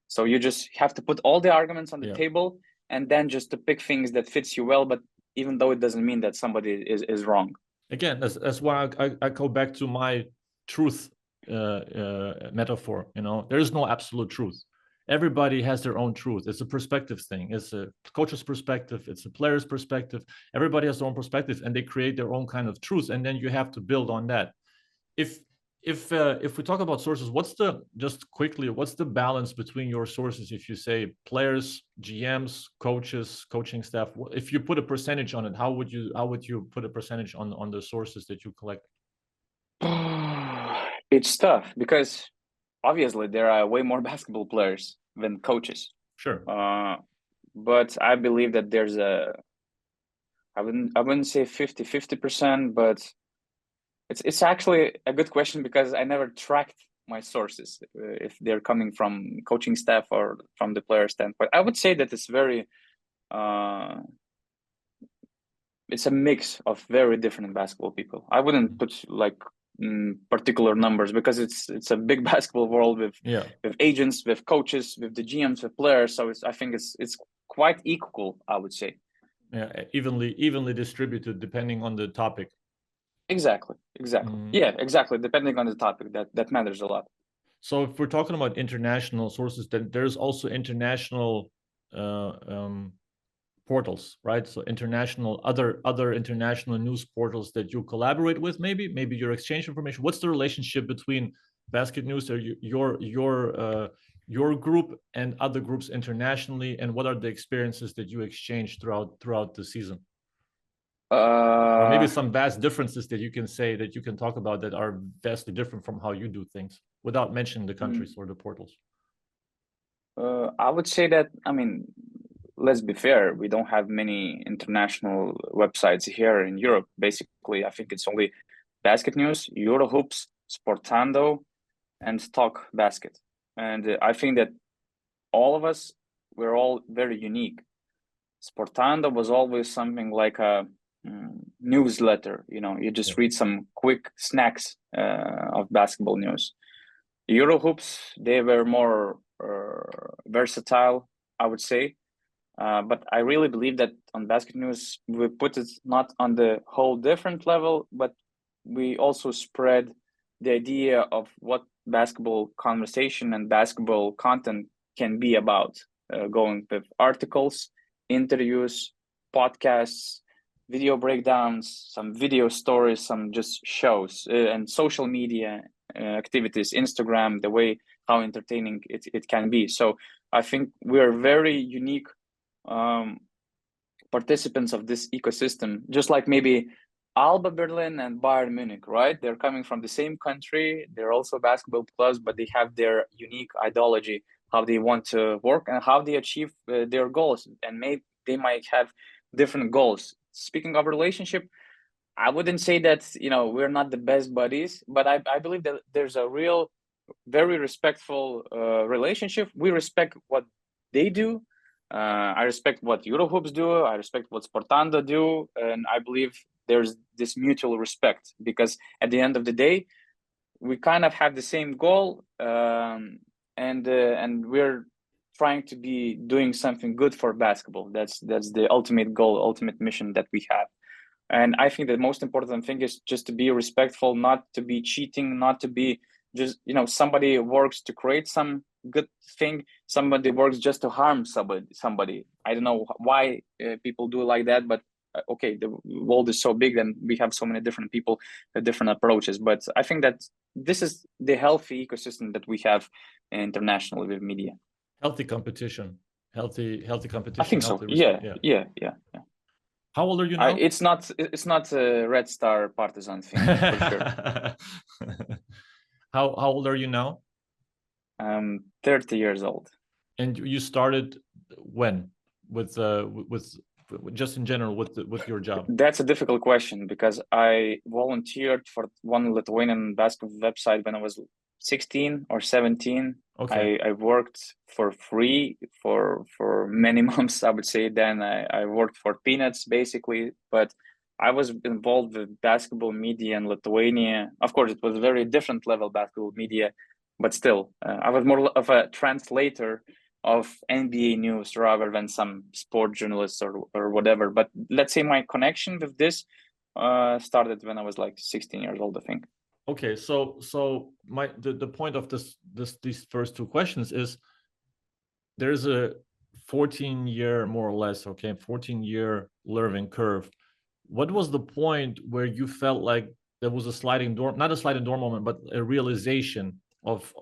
B: So you just have to put all the arguments on the table, and then just to pick things that fits you well, but even though it doesn't mean that somebody is wrong.
A: Again, that's why I go back to my truth metaphor. There is no absolute truth. everybody has their own truth. It's a perspective thing. It's a coach's perspective. It's a player's perspective. Everybody has their own perspective, and they create their own kind of truth. And then you have to build on that. If we talk about sources, what's the balance between your sources? If you say players, GMs, coaches, coaching staff, if you put a percentage on it, how would you put a percentage on the sources that you collect?
B: It's tough because obviously there are way more basketball players than coaches.
A: Sure.
B: But I believe that there's I wouldn't say 50%, but it's actually a good question because I never tracked my sources, if they're coming from coaching staff or from the player standpoint. I would say that it's very it's a mix of very different basketball people. I wouldn't put like particular numbers because it's a big basketball world with agents, with coaches, with the GMs, with players. So I think it's quite equal, I would say.
A: Yeah, evenly distributed depending on the topic.
B: Exactly. Yeah, exactly. Depending on the topic, that matters a lot.
A: So if we're talking about international sources, then there's also international portals, right? So other international news portals that you collaborate with, maybe you exchange information. What's the relationship between BasketNews or your group and other groups internationally, and what are the experiences that you exchange throughout the season? Or maybe some vast differences that you can talk about that are vastly different from how you do things, without mentioning the countries or the portals.
B: I would say that, I mean, let's be fair, we don't have many international websites here in Europe. Basically, I think it's only BasketNews, Eurohoops, Sportando, and Talk Basket. And I think that all of us, we're all very unique. Sportando was always something like a newsletter. You just read some quick snacks of basketball news. Eurohoops, they were more versatile, I would say. But I really believe that on BasketNews, we put it not on the whole different level, but we also spread the idea of what basketball conversation and basketball content can be about, going with articles, interviews, podcasts, video breakdowns, some video stories, some just shows, and social media activities, Instagram, the way how entertaining it can be. So I think we're very unique participants of this ecosystem, just like maybe Alba Berlin and Bayern Munich, right? They're coming from the same country. They're also basketball clubs, but they have their unique ideology, how they want to work and how they achieve their goals. And maybe they might have different goals. Speaking of relationship, I wouldn't say that, we're not the best buddies, but I believe that there's a real, very respectful relationship. We respect what they do. I respect what Eurohoops do. I respect what Sportando do. And I believe there's this mutual respect because at the end of the day, we kind of have the same goal. And we're trying to be doing something good for basketball. That's the ultimate goal, ultimate mission that we have. And I think the most important thing is just to be respectful, not to be cheating, not to be just, somebody works to create some good thing, somebody works just to harm somebody. I don't know why people do like that, but okay, the world is so big and we have so many different people with different approaches. But I think that this is the healthy ecosystem that we have internationally with media.
A: Healthy competition. Healthy competition.
B: I think so. Yeah.
A: How old are you now?
B: It's not a Red Star partisan thing, for sure.
A: How old are you now?
B: I'm 30 years old.
A: And you started when with just in general with your job?
B: That's a difficult question because I volunteered for one Lithuanian basketball website when I was 16 or 17. Okay. I worked for free for many months, I would say. Then I worked for peanuts, basically. But I was involved with basketball media in Lithuania. Of course, it was a very different level basketball media, but still, I was more of a translator of NBA news rather than some sport journalist or whatever. But let's say my connection with this started when I was like 16 years old, I think.
A: Okay, so the point of these first two questions is there's a 14-year, more or less, okay, 14-year learning curve. What was the point where you felt like there was a sliding door, not a sliding door moment, but a realization of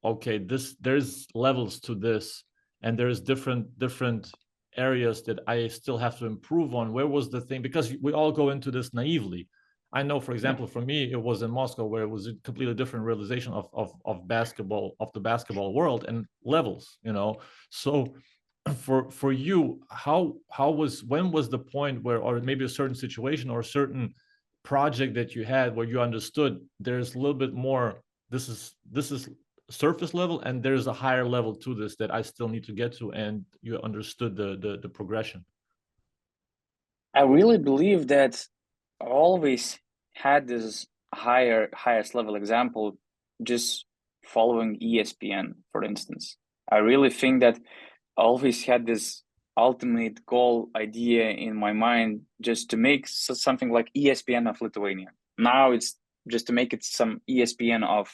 A: okay, there's levels to this, and there's different areas that I still have to improve on? Where was the thing? Because we all go into this naively. I know, for example, for me, it was in Moscow, where it was a completely different realization of basketball, of the basketball world and levels, So for you, when was the point where, or maybe a certain situation or a certain project that you had where you understood there's a little bit more, this is surface level, and there's a higher level to this that I still need to get to, and you understood the progression?
B: I really believe that I always had this highest level example just following ESPN, for instance. I really think that I always had this ultimate goal idea in my mind, just to make something like ESPN of Lithuania. Now it's just to make it some ESPN of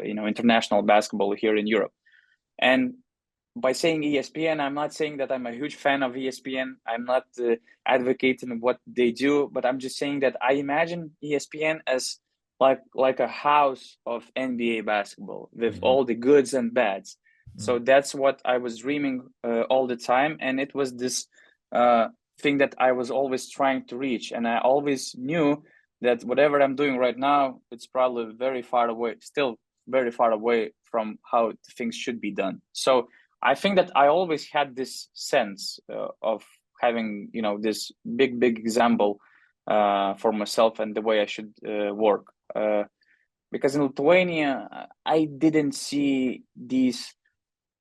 B: international basketball here in Europe. And by saying ESPN, I'm not saying that I'm a huge fan of ESPN. I'm not advocating what they do, but I'm just saying that I imagine ESPN as like a house of NBA basketball with all the goods and bads. So that's what I was dreaming all the time, and it was this thing that I was always trying to reach. And I always knew that whatever I'm doing right now, it's probably very far away, still very far away from how things should be done. So I think that I always had this sense of having, this big example for myself and the way I should work. Because in Lithuania, I didn't see these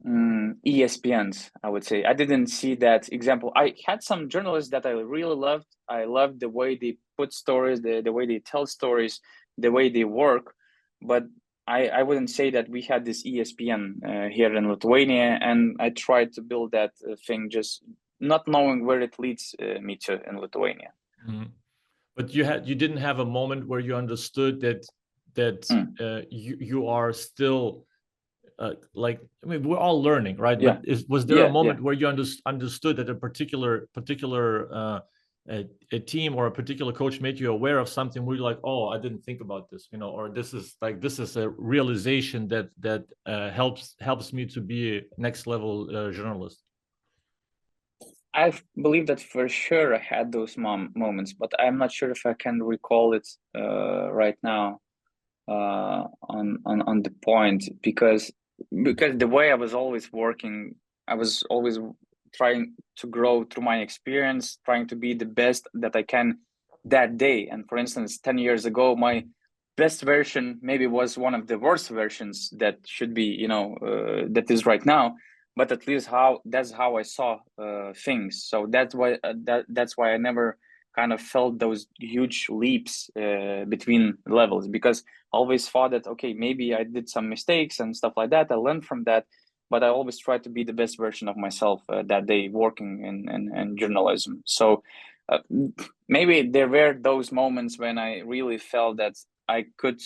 B: ESPNs, I would say. I didn't see that example. I had some journalists that I really loved. I loved the way they put stories, the way they tell stories, the way they work. But I wouldn't say that we had this ESPN here in Lithuania, and I tried to build that thing, just not knowing where it leads me to in Lithuania.
A: But you didn't have a moment where you understood that you are still like, I mean, we're all learning, right?
B: Yeah.
A: But was there a moment where you understood that a particular a team or a particular coach made you aware of something where you're like, oh, I didn't think about this, or this is a realization that helps me to be a next level journalist?
B: I believe that for sure I had those moments, but I'm not sure if I can recall it right now on the point, because the way I was always working, I was always trying to grow through my experience, trying to be the best that I can that day. And for instance, 10 years ago, my best version maybe was one of the worst versions that should be, that is right now. But at least that's how I saw things. So that's why that's why I never kind of felt those huge leaps between levels, because I always thought that, okay, maybe I did some mistakes and stuff like that. I learned from that, but I always try to be the best version of myself that day working in journalism. So maybe there were those moments when I really felt that I could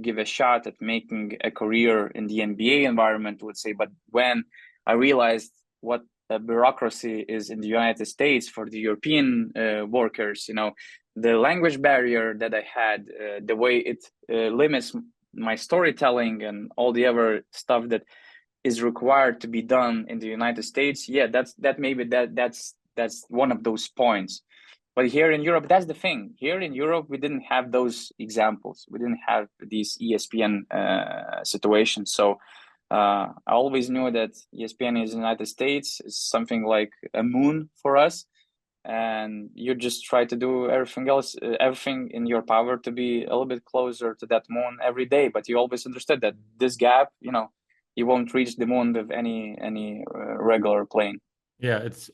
B: give a shot at making a career in the NBA environment, let's say. But when I realized what bureaucracy is in the United States for the European workers, the language barrier that I had, the way it limits my storytelling and all the other stuff that is required to be done in the United States. Yeah, that's one of those points. But here in Europe, that's the thing. Here in Europe, we didn't have those examples. We didn't have these ESPN situations. So I always knew that ESPN is the United States is something like a moon for us. And you just try to do everything in your power to be a little bit closer to that moon every day. But you always understood that this gap, you won't reach the moon with any regular plane.
A: Yeah, it's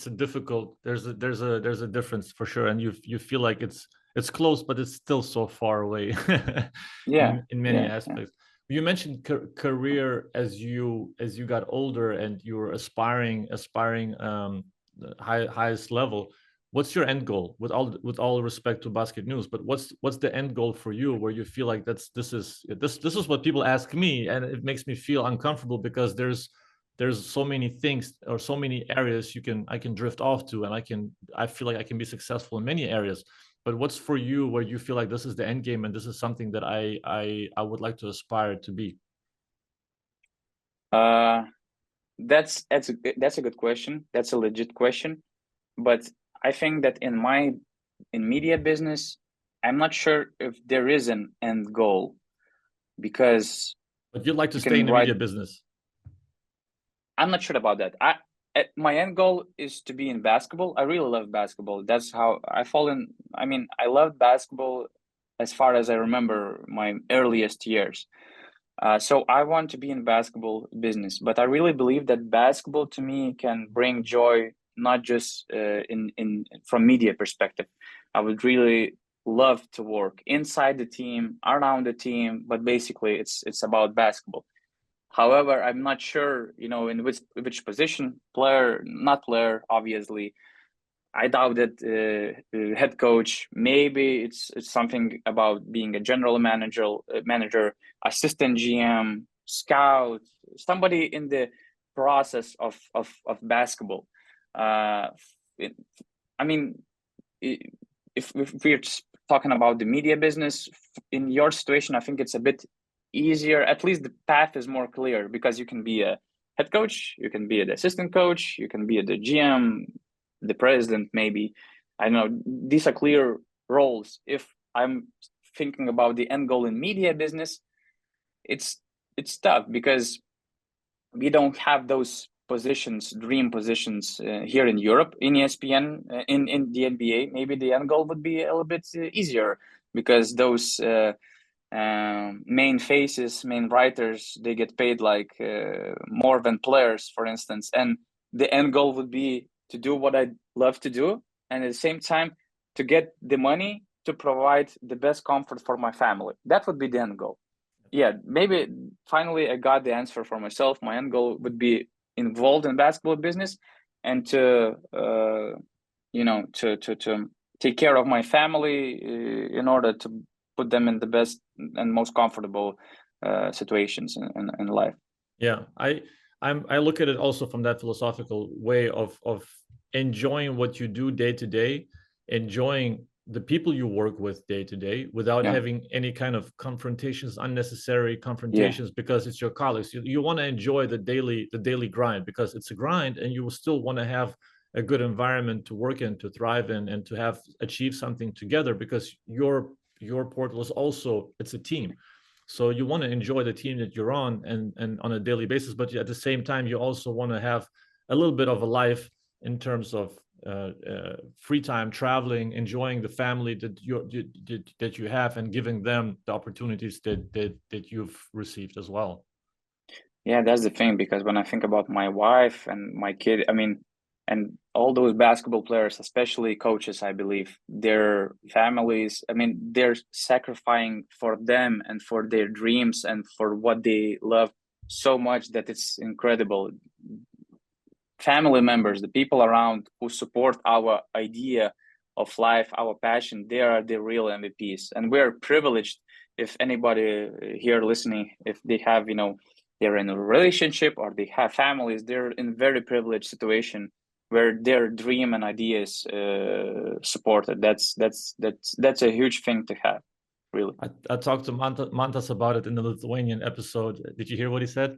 A: a difficult. There's a difference for sure, and you feel like it's close, but it's still so far away. in many aspects. You mentioned career as you got older and you were aspiring highest level. What's your end goal, with all respect to BasketNews? But what's the end goal for you, where you feel like this is what people ask me, and it makes me feel uncomfortable, because there's there's so many things or so many areas I can drift off to, and I feel like I can be successful in many areas. But what's for you where you feel like this is the end game and this is something that I would like to aspire to be?
B: That's a good question. That's a legit question. But I think that in media business, I'm not sure if there is an end goal, because
A: But you'd like to stay in the media business.
B: I'm not sure about that. My end goal is to be in basketball. I really love basketball. That's how I fall in. I mean, I loved basketball as far as I remember my earliest years. So I want to be in basketball business, but I really believe that basketball to me can bring joy, not just in from media perspective. I would really love to work inside the team, around the team, but basically it's about basketball. However, I'm not sure, in which position, player, not player, obviously. I doubt that head coach. Maybe it's something about being a general manager, assistant GM, scout, somebody in the process of basketball. I mean, if we're talking about the media business, in your situation, I think it's a bit easier. At least the path is more clear, because you can be a head coach, you can be the assistant coach, you can be the GM, the president, maybe. I know these are clear roles. If I'm thinking about the end goal in media business, it's tough, because we don't have those positions, dream positions here in Europe, in ESPN, in the NBA. Maybe the end goal would be a little bit easier, because those main faces, main writers, they get paid like more than players, for instance. And the end goal would be to do what I love to do, and at the same time to get the money to provide the best comfort for my family. That would be the end goal. Yeah, maybe finally I got the answer for myself. My end goal would be involved in basketball business, and to to take care of my family in order to put them in the best and most comfortable situations in life.
A: Yeah, I look at it also from that philosophical way of enjoying what you do day to day, enjoying the people you work with day to day, without having any kind of confrontations, unnecessary confrontations, because it's your colleagues. You want to enjoy the daily grind, because it's a grind, and you will still want to have a good environment to work in, to thrive in, and to have achieve something together, because your portal is also, it's a team. So you want to enjoy the team that you're on, and on a daily basis, but at the same time you also want to have a little bit of a life in terms of free time, traveling, enjoying the family that you have, and giving them the opportunities that you've received as well.
B: Yeah, that's the thing, because when I think about my wife and my kid, I mean, and all those basketball players, especially coaches, I believe, their families, I mean, they're sacrificing for them and for their dreams and for what they love so much that it's incredible. Family members, the people around who support our idea of life, our passion, they are the real MVPs. And we're privileged. If anybody here listening, if they have, they're in a relationship or they have families, they're in a very privileged situation where their dream and ideas supported. That's a huge thing to have, really.
A: I talked to Mantas about it in the Lithuanian episode. Did you hear what he said?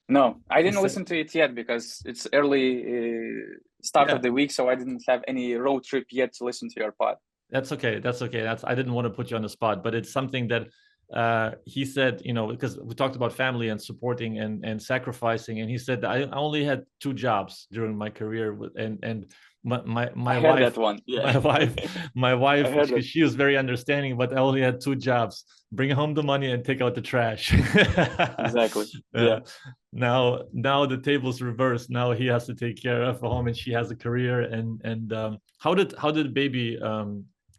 B: No, I didn't listen to it yet, because it's early start of the week, so I didn't have any road trip yet to listen to your pod.
A: That's okay. I didn't want to put you on the spot, but it's something that he said, because we talked about family and supporting and sacrificing, and he said, I only had 2 jobs during my career, and my wife,
B: that one. Yeah.
A: my wife, she was very understanding, but I only had 2 jobs: bring home the money and take out the trash.
B: Exactly. Yeah.
A: Now the table's reversed. Now he has to take care of a home, and she has a career. And how did baby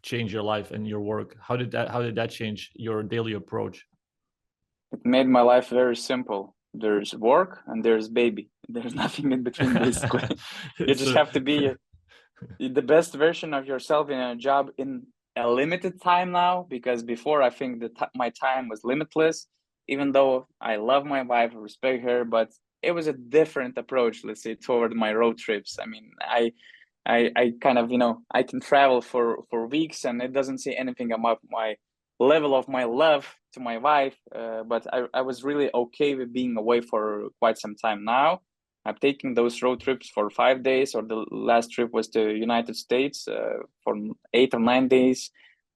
A: change your life and your work? How did that change your daily approach?
B: It made my life very simple. There's work and there's baby. There's nothing in between, basically. You just have to be the best version of yourself in a job in a limited time now, because before I think that my time was limitless. Even though I love my wife, respect her, but it was a different approach, let's say, toward my road trips. I mean, I kind of, I can travel for weeks and it doesn't say anything about my level of my love to my wife. But I was really okay with being away for quite some time now. I'm taking those road trips for 5 days, or the last trip was to United States for 8 or 9 days.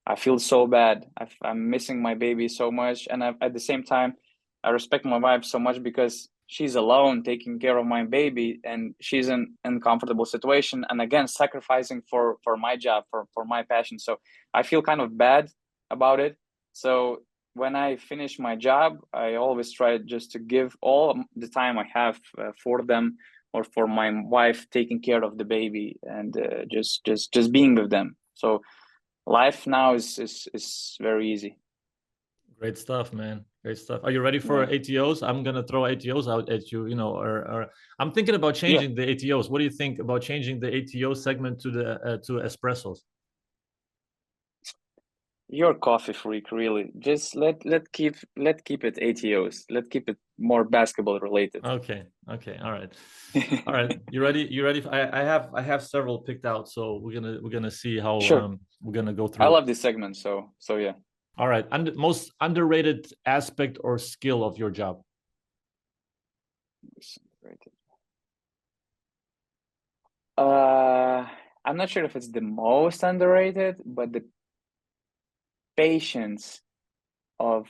B: I feel so bad. I'm missing my baby so much. And at the same time, I respect my wife so much because she's alone taking care of my baby, and she's in an uncomfortable situation. And again, sacrificing for my job, for my passion. So I feel kind of bad about it. So when I finish my job, I always try just to give all the time I have for them, or for my wife taking care of the baby, and just being with them. So life now is very easy.
A: Great stuff, man. Great stuff. Are you ready for ATOs? I'm gonna throw ATOs out at you. Or I'm thinking about changing the ATOs. What do you think about changing the ATO segment to the to espressos?
B: You're a coffee freak, really. Just let keep it ATOs. Let's keep it more basketball related.
A: Okay. All right. All right. You ready? I have several picked out, so we're gonna see how we're gonna go through.
B: I love this segment, so yeah.
A: All right. Most underrated aspect or skill of your job?
B: I'm not sure if it's the most underrated, but the patience of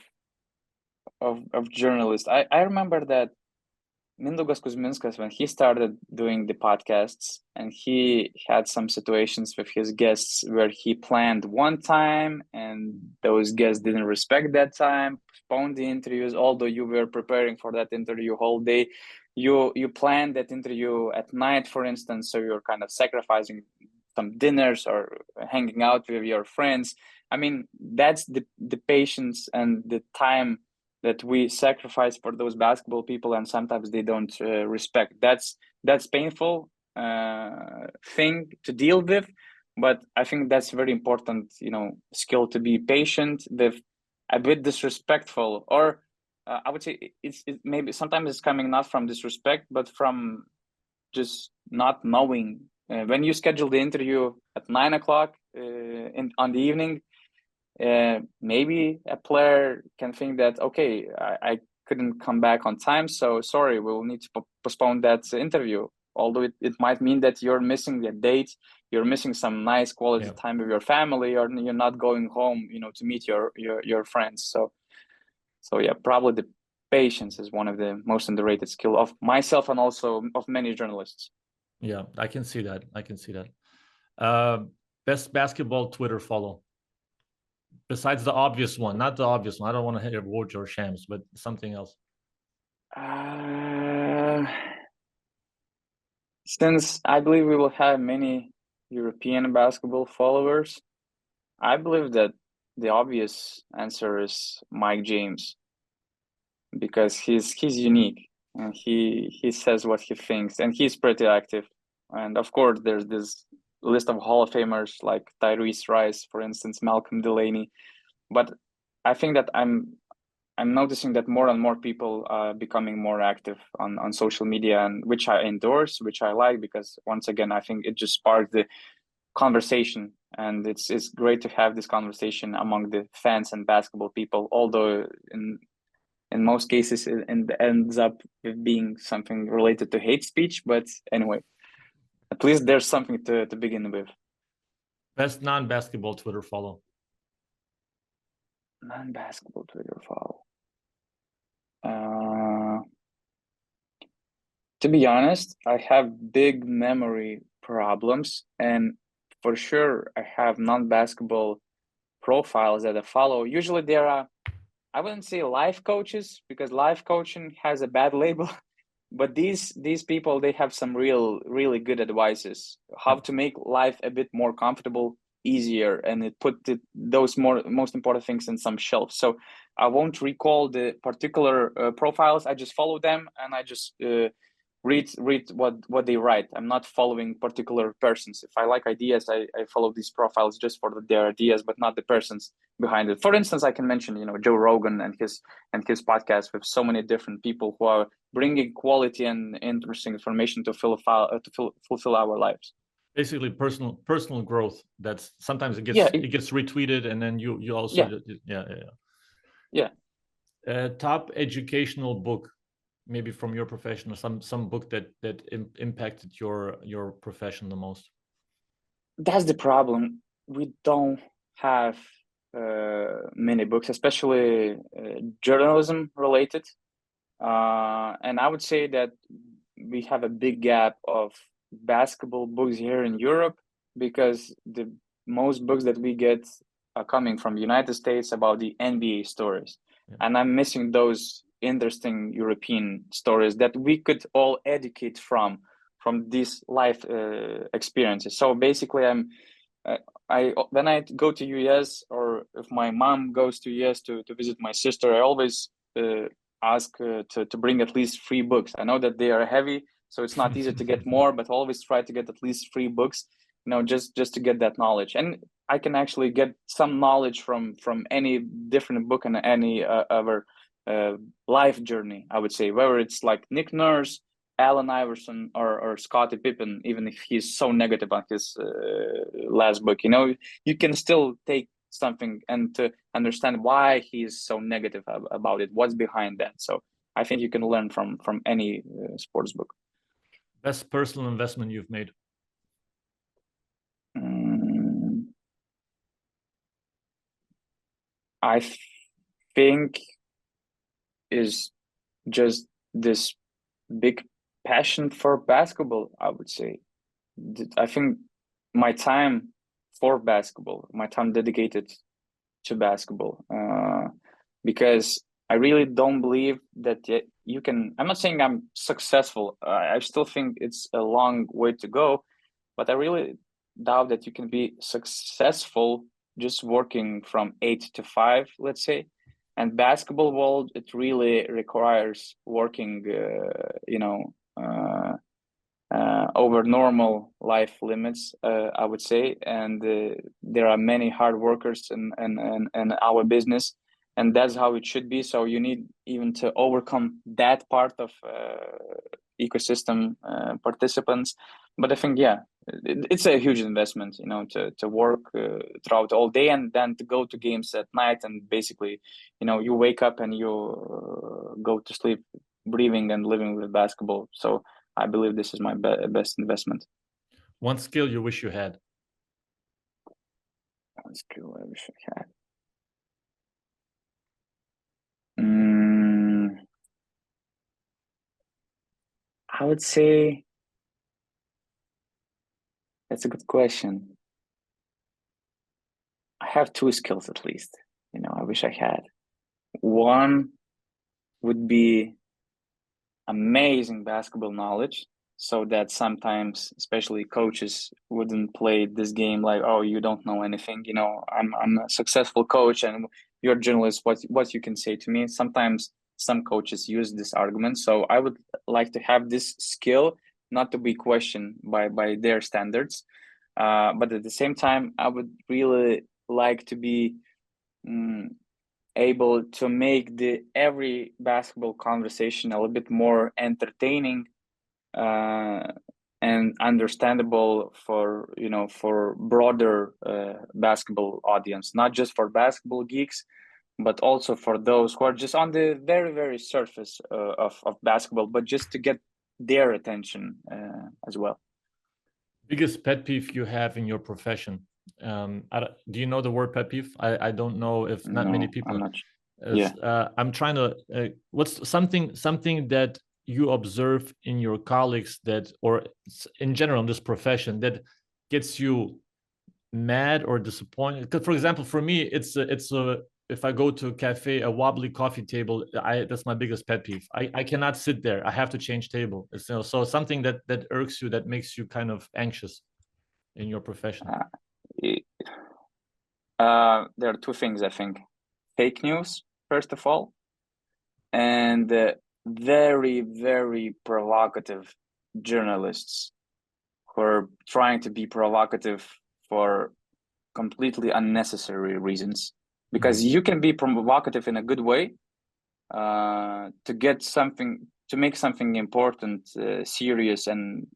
B: journalists. I remember that Mindaugas Kuzminskas, when he started doing the podcasts, and he had some situations with his guests where he planned one time and those guests didn't respect that time, postponed the interviews, although you were preparing for that interview whole day. You planned that interview at night, for instance, so you're kind of sacrificing some dinners or hanging out with your friends. I mean, that's the patience and the time that we sacrifice for those basketball people, and sometimes they don't respect. That's painful thing to deal with, but I think that's very important, skill, to be patient with a bit disrespectful, or I would say it's maybe sometimes it's coming not from disrespect, but from just not knowing. When you schedule the interview at 9 o'clock on the evening, maybe a player can think that, okay, I couldn't come back on time, so sorry, we'll need to postpone that interview. Although it might mean that you're missing the date, you're missing some nice quality time with your family, or you're not going home, to meet your friends. So yeah, probably the patience is one of the most underrated skill of myself and also of many journalists.
A: Yeah, I can see that. Best basketball Twitter follow, besides the obvious one, not the obvious one. I don't want to hear Woj or Shams, but something else.
B: Since I believe we will have many European basketball followers, I believe that the obvious answer is Mike James, because he's unique and he says what he thinks, and he's pretty active. And of course, there's this list of Hall of Famers like Tyrese Rice, for instance, Malcolm Delaney. But I think that I'm noticing that more and more people are becoming more active on social media, and which I endorse, which I like, because once again, I think it just sparked the conversation, and it's great to have this conversation among the fans and basketball people, although in most cases it ends up with being something related to hate speech. But anyway, at least there's something to begin with.
A: Best non-basketball Twitter follow.
B: Non-basketball Twitter follow. To be honest, I have big memory problems, and for sure I have non-basketball profiles that I follow. Usually there are, I wouldn't say life coaches, because life coaching has a bad label, but these people, they have some really good advices how to make life a bit more comfortable, easier, and it put those most important things in some shelves. So I won't recall the particular profiles. I just follow them, and I just read what they write. I'm not following particular persons. If I like ideas, I follow these profiles just for their ideas, but not the persons behind it. For instance, I can mention, Joe Rogan and his podcast with so many different people who are bringing quality and interesting information to fulfill our lives.
A: Basically, personal growth. That's sometimes it gets retweeted, and then you also top educational book, maybe from your profession, or some book that impacted your profession the most.
B: That's the problem. We don't have many books, especially journalism related, and I would say that we have a big gap of basketball books here in Europe, because the most books that we get are coming from the United States about the NBA stories, and I'm missing those interesting European stories that we could all educate from these life experiences. So basically, when I go to US, or if my mom goes to US to visit my sister, I always ask to bring at least 3 books. I know that they are heavy, so it's not easy to get more, but always try to get at least 3 books, just to get that knowledge. And I can actually get some knowledge from any different book and any other life journey, I would say, whether it's like Nick Nurse, Allen Iverson, or Scottie Pippen. Even if he's so negative on his last book, you can still take something and to understand why he's so negative about it, what's behind that. So I think you can learn from any sports book.
A: Best personal investment you've made?
B: I think is just this big passion for basketball, I would say. I think my time for basketball, my time dedicated to basketball, because I really don't believe that you can. I'm not saying I'm successful. I still think it's a long way to go, but I really doubt that you can be successful just working from 8 to 5, let's say. And basketball world, it really requires working, over normal life limits, I would say. And there are many hard workers in our business, and that's how it should be. So you need even to overcome that part of ecosystem participants. But I think, it's a huge investment, to work throughout all day, and then to go to games at night, and basically, you wake up and you go to sleep breathing and living with basketball. So I believe this is my best investment.
A: One skill you wish you had?
B: One skill I wish I had. I would say that's a good question. I have 2 skills at least, I wish I had. One would be amazing basketball knowledge, so that sometimes, especially coaches, wouldn't play this game like, oh, you don't know anything. I'm a successful coach, and you're a journalist. What you can say to me? Sometimes some coaches use this argument. So I would like to have this skill, not to be questioned by their standards, but at the same time, I would really like to be able to make every basketball conversation a little bit more entertaining and understandable for broader basketball audience, not just for basketball geeks, but also for those who are just on the very, very surface of basketball, but just to get their attention as well.
A: Biggest pet peeve you have in your profession? Do you know the word pet peeve? I don't know if not many people.
B: I'm not.
A: I'm trying to. What's something that you observe in your colleagues or in general in this profession, that gets you mad or disappointed? Because, for example, for me, it's if I go to a cafe, a wobbly coffee table, that's my biggest pet peeve. I cannot sit there. I have to change table. So something that irks you, that makes you kind of anxious in your profession.
B: There are 2 things, I think. Fake news, first of all, and very, very provocative journalists who are trying to be provocative for completely unnecessary reasons, because you can be provocative in a good way to get something, to make something important, serious and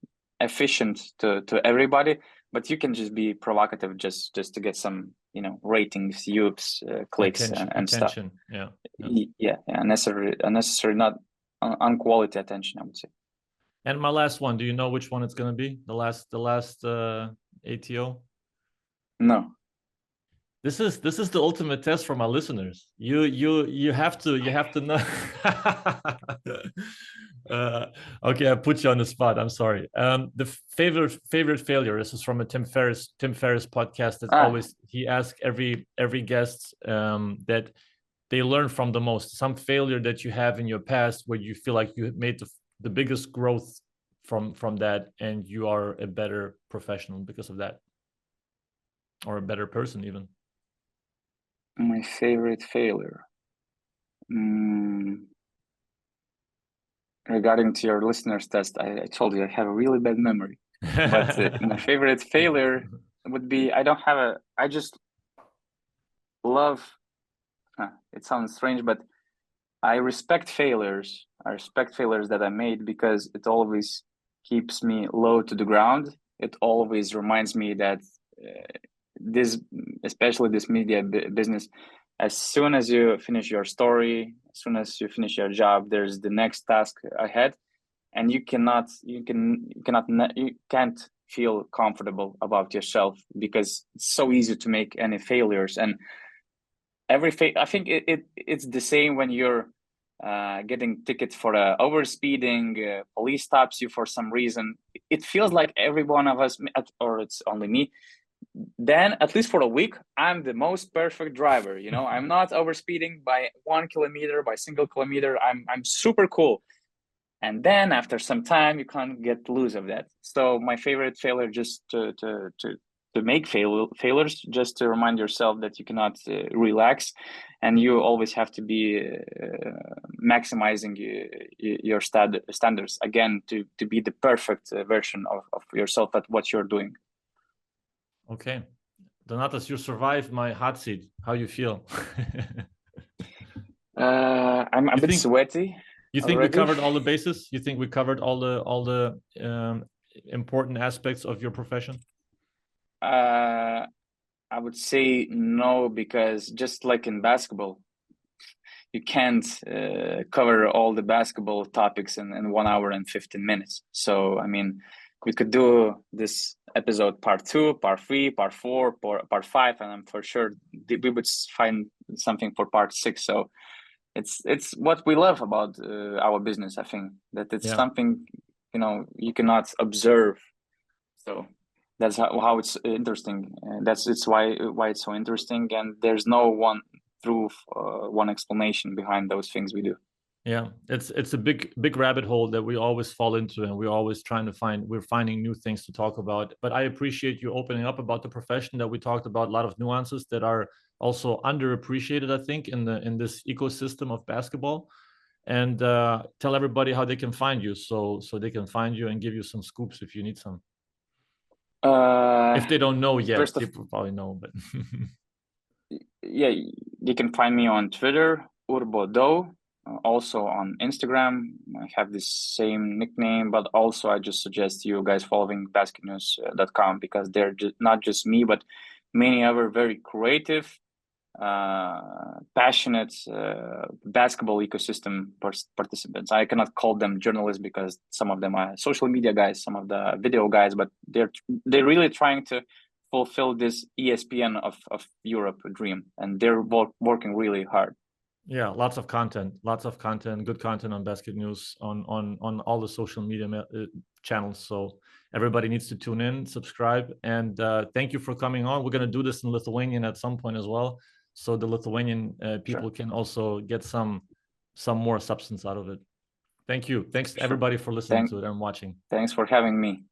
B: efficient to everybody, but you can just be provocative just to get some, you know, ratings, views, clicks, and stuff. Yeah, unnecessary, not unquality attention, I would say.
A: And my last one, do you know which one it's going to be? The last ATO?
B: No.
A: This is the ultimate test for my listeners. You have to know. Okay, I put you on the spot. I'm sorry. The favorite failure. This is from a Tim Ferriss podcast that always he asks every guest that they learn from the most. Some failure that you have in your past where you feel like you made the biggest growth from that, and you are a better professional because of that, or a better person even.
B: My favorite failure. Regarding to your listeners test, I told you I have a really bad memory. But my favorite failure would be, I just love, it sounds strange, but I respect failures. I respect failures that I made because it always keeps me low to the ground. It always reminds me that especially this media business, as soon as you finish your story, as soon as you finish your job, there's the next task ahead, and you can't feel comfortable about yourself because it's so easy to make any failures. And I think it's the same when you're getting tickets for overspeeding, police stops you for some reason. It feels like every one of us, or it's only me, then at least for a week, I'm the most perfect driver. You know, I'm not overspeeding by 1 kilometer, by single kilometer. I'm super cool. And then after some time, you can't get loose of that. So my favorite failure, just to make failures, just to remind yourself that you cannot relax, and you always have to be maximizing your standards again to be the perfect version of yourself at what you're doing.
A: Okay, Donatas, you survived my hot seat. How you feel?
B: I'm a bit sweaty.
A: You think we covered all the bases? You think we covered all the important aspects of your profession?
B: I would say no, because just like in basketball, you can't cover all the basketball topics in 1 hour and 15 minutes. So, I mean, we could do this episode part 2, part 3, part 4, part 5, and I'm for sure we would find something for part 6. So it's what we love about our business. I think that it's something, you know, you cannot observe. So that's how it's interesting. It's why it's so interesting, and there's no one truth, one explanation behind those things we do.
A: Yeah, it's a big rabbit hole that we always fall into, and we're always trying to we're finding new things to talk about. But I appreciate you opening up about the profession, that we talked about a lot of nuances that are also underappreciated, I think, in this ecosystem of basketball. And tell everybody how they can find you, so they can find you and give you some scoops if you need some. If they don't know yet, they probably know, but
B: yeah, you can find me on Twitter, Urbodo. Also on Instagram, I have the same nickname, but also I just suggest you guys following BasketNews.com, because they're not just me, but many other very creative, passionate basketball ecosystem participants. I cannot call them journalists because some of them are social media guys, some of the video guys, but they're really trying to fulfill this ESPN of Europe dream, and they're working really hard.
A: Yeah, lots of content, good content on BasketNews on all the social media channels. So everybody needs to tune in, subscribe, and thank you for coming on. We're going to do this in Lithuanian at some point as well, so the Lithuanian people can also get some more substance out of it. Thank you. Thanks to everybody for listening to it and watching.
B: Thanks for having me.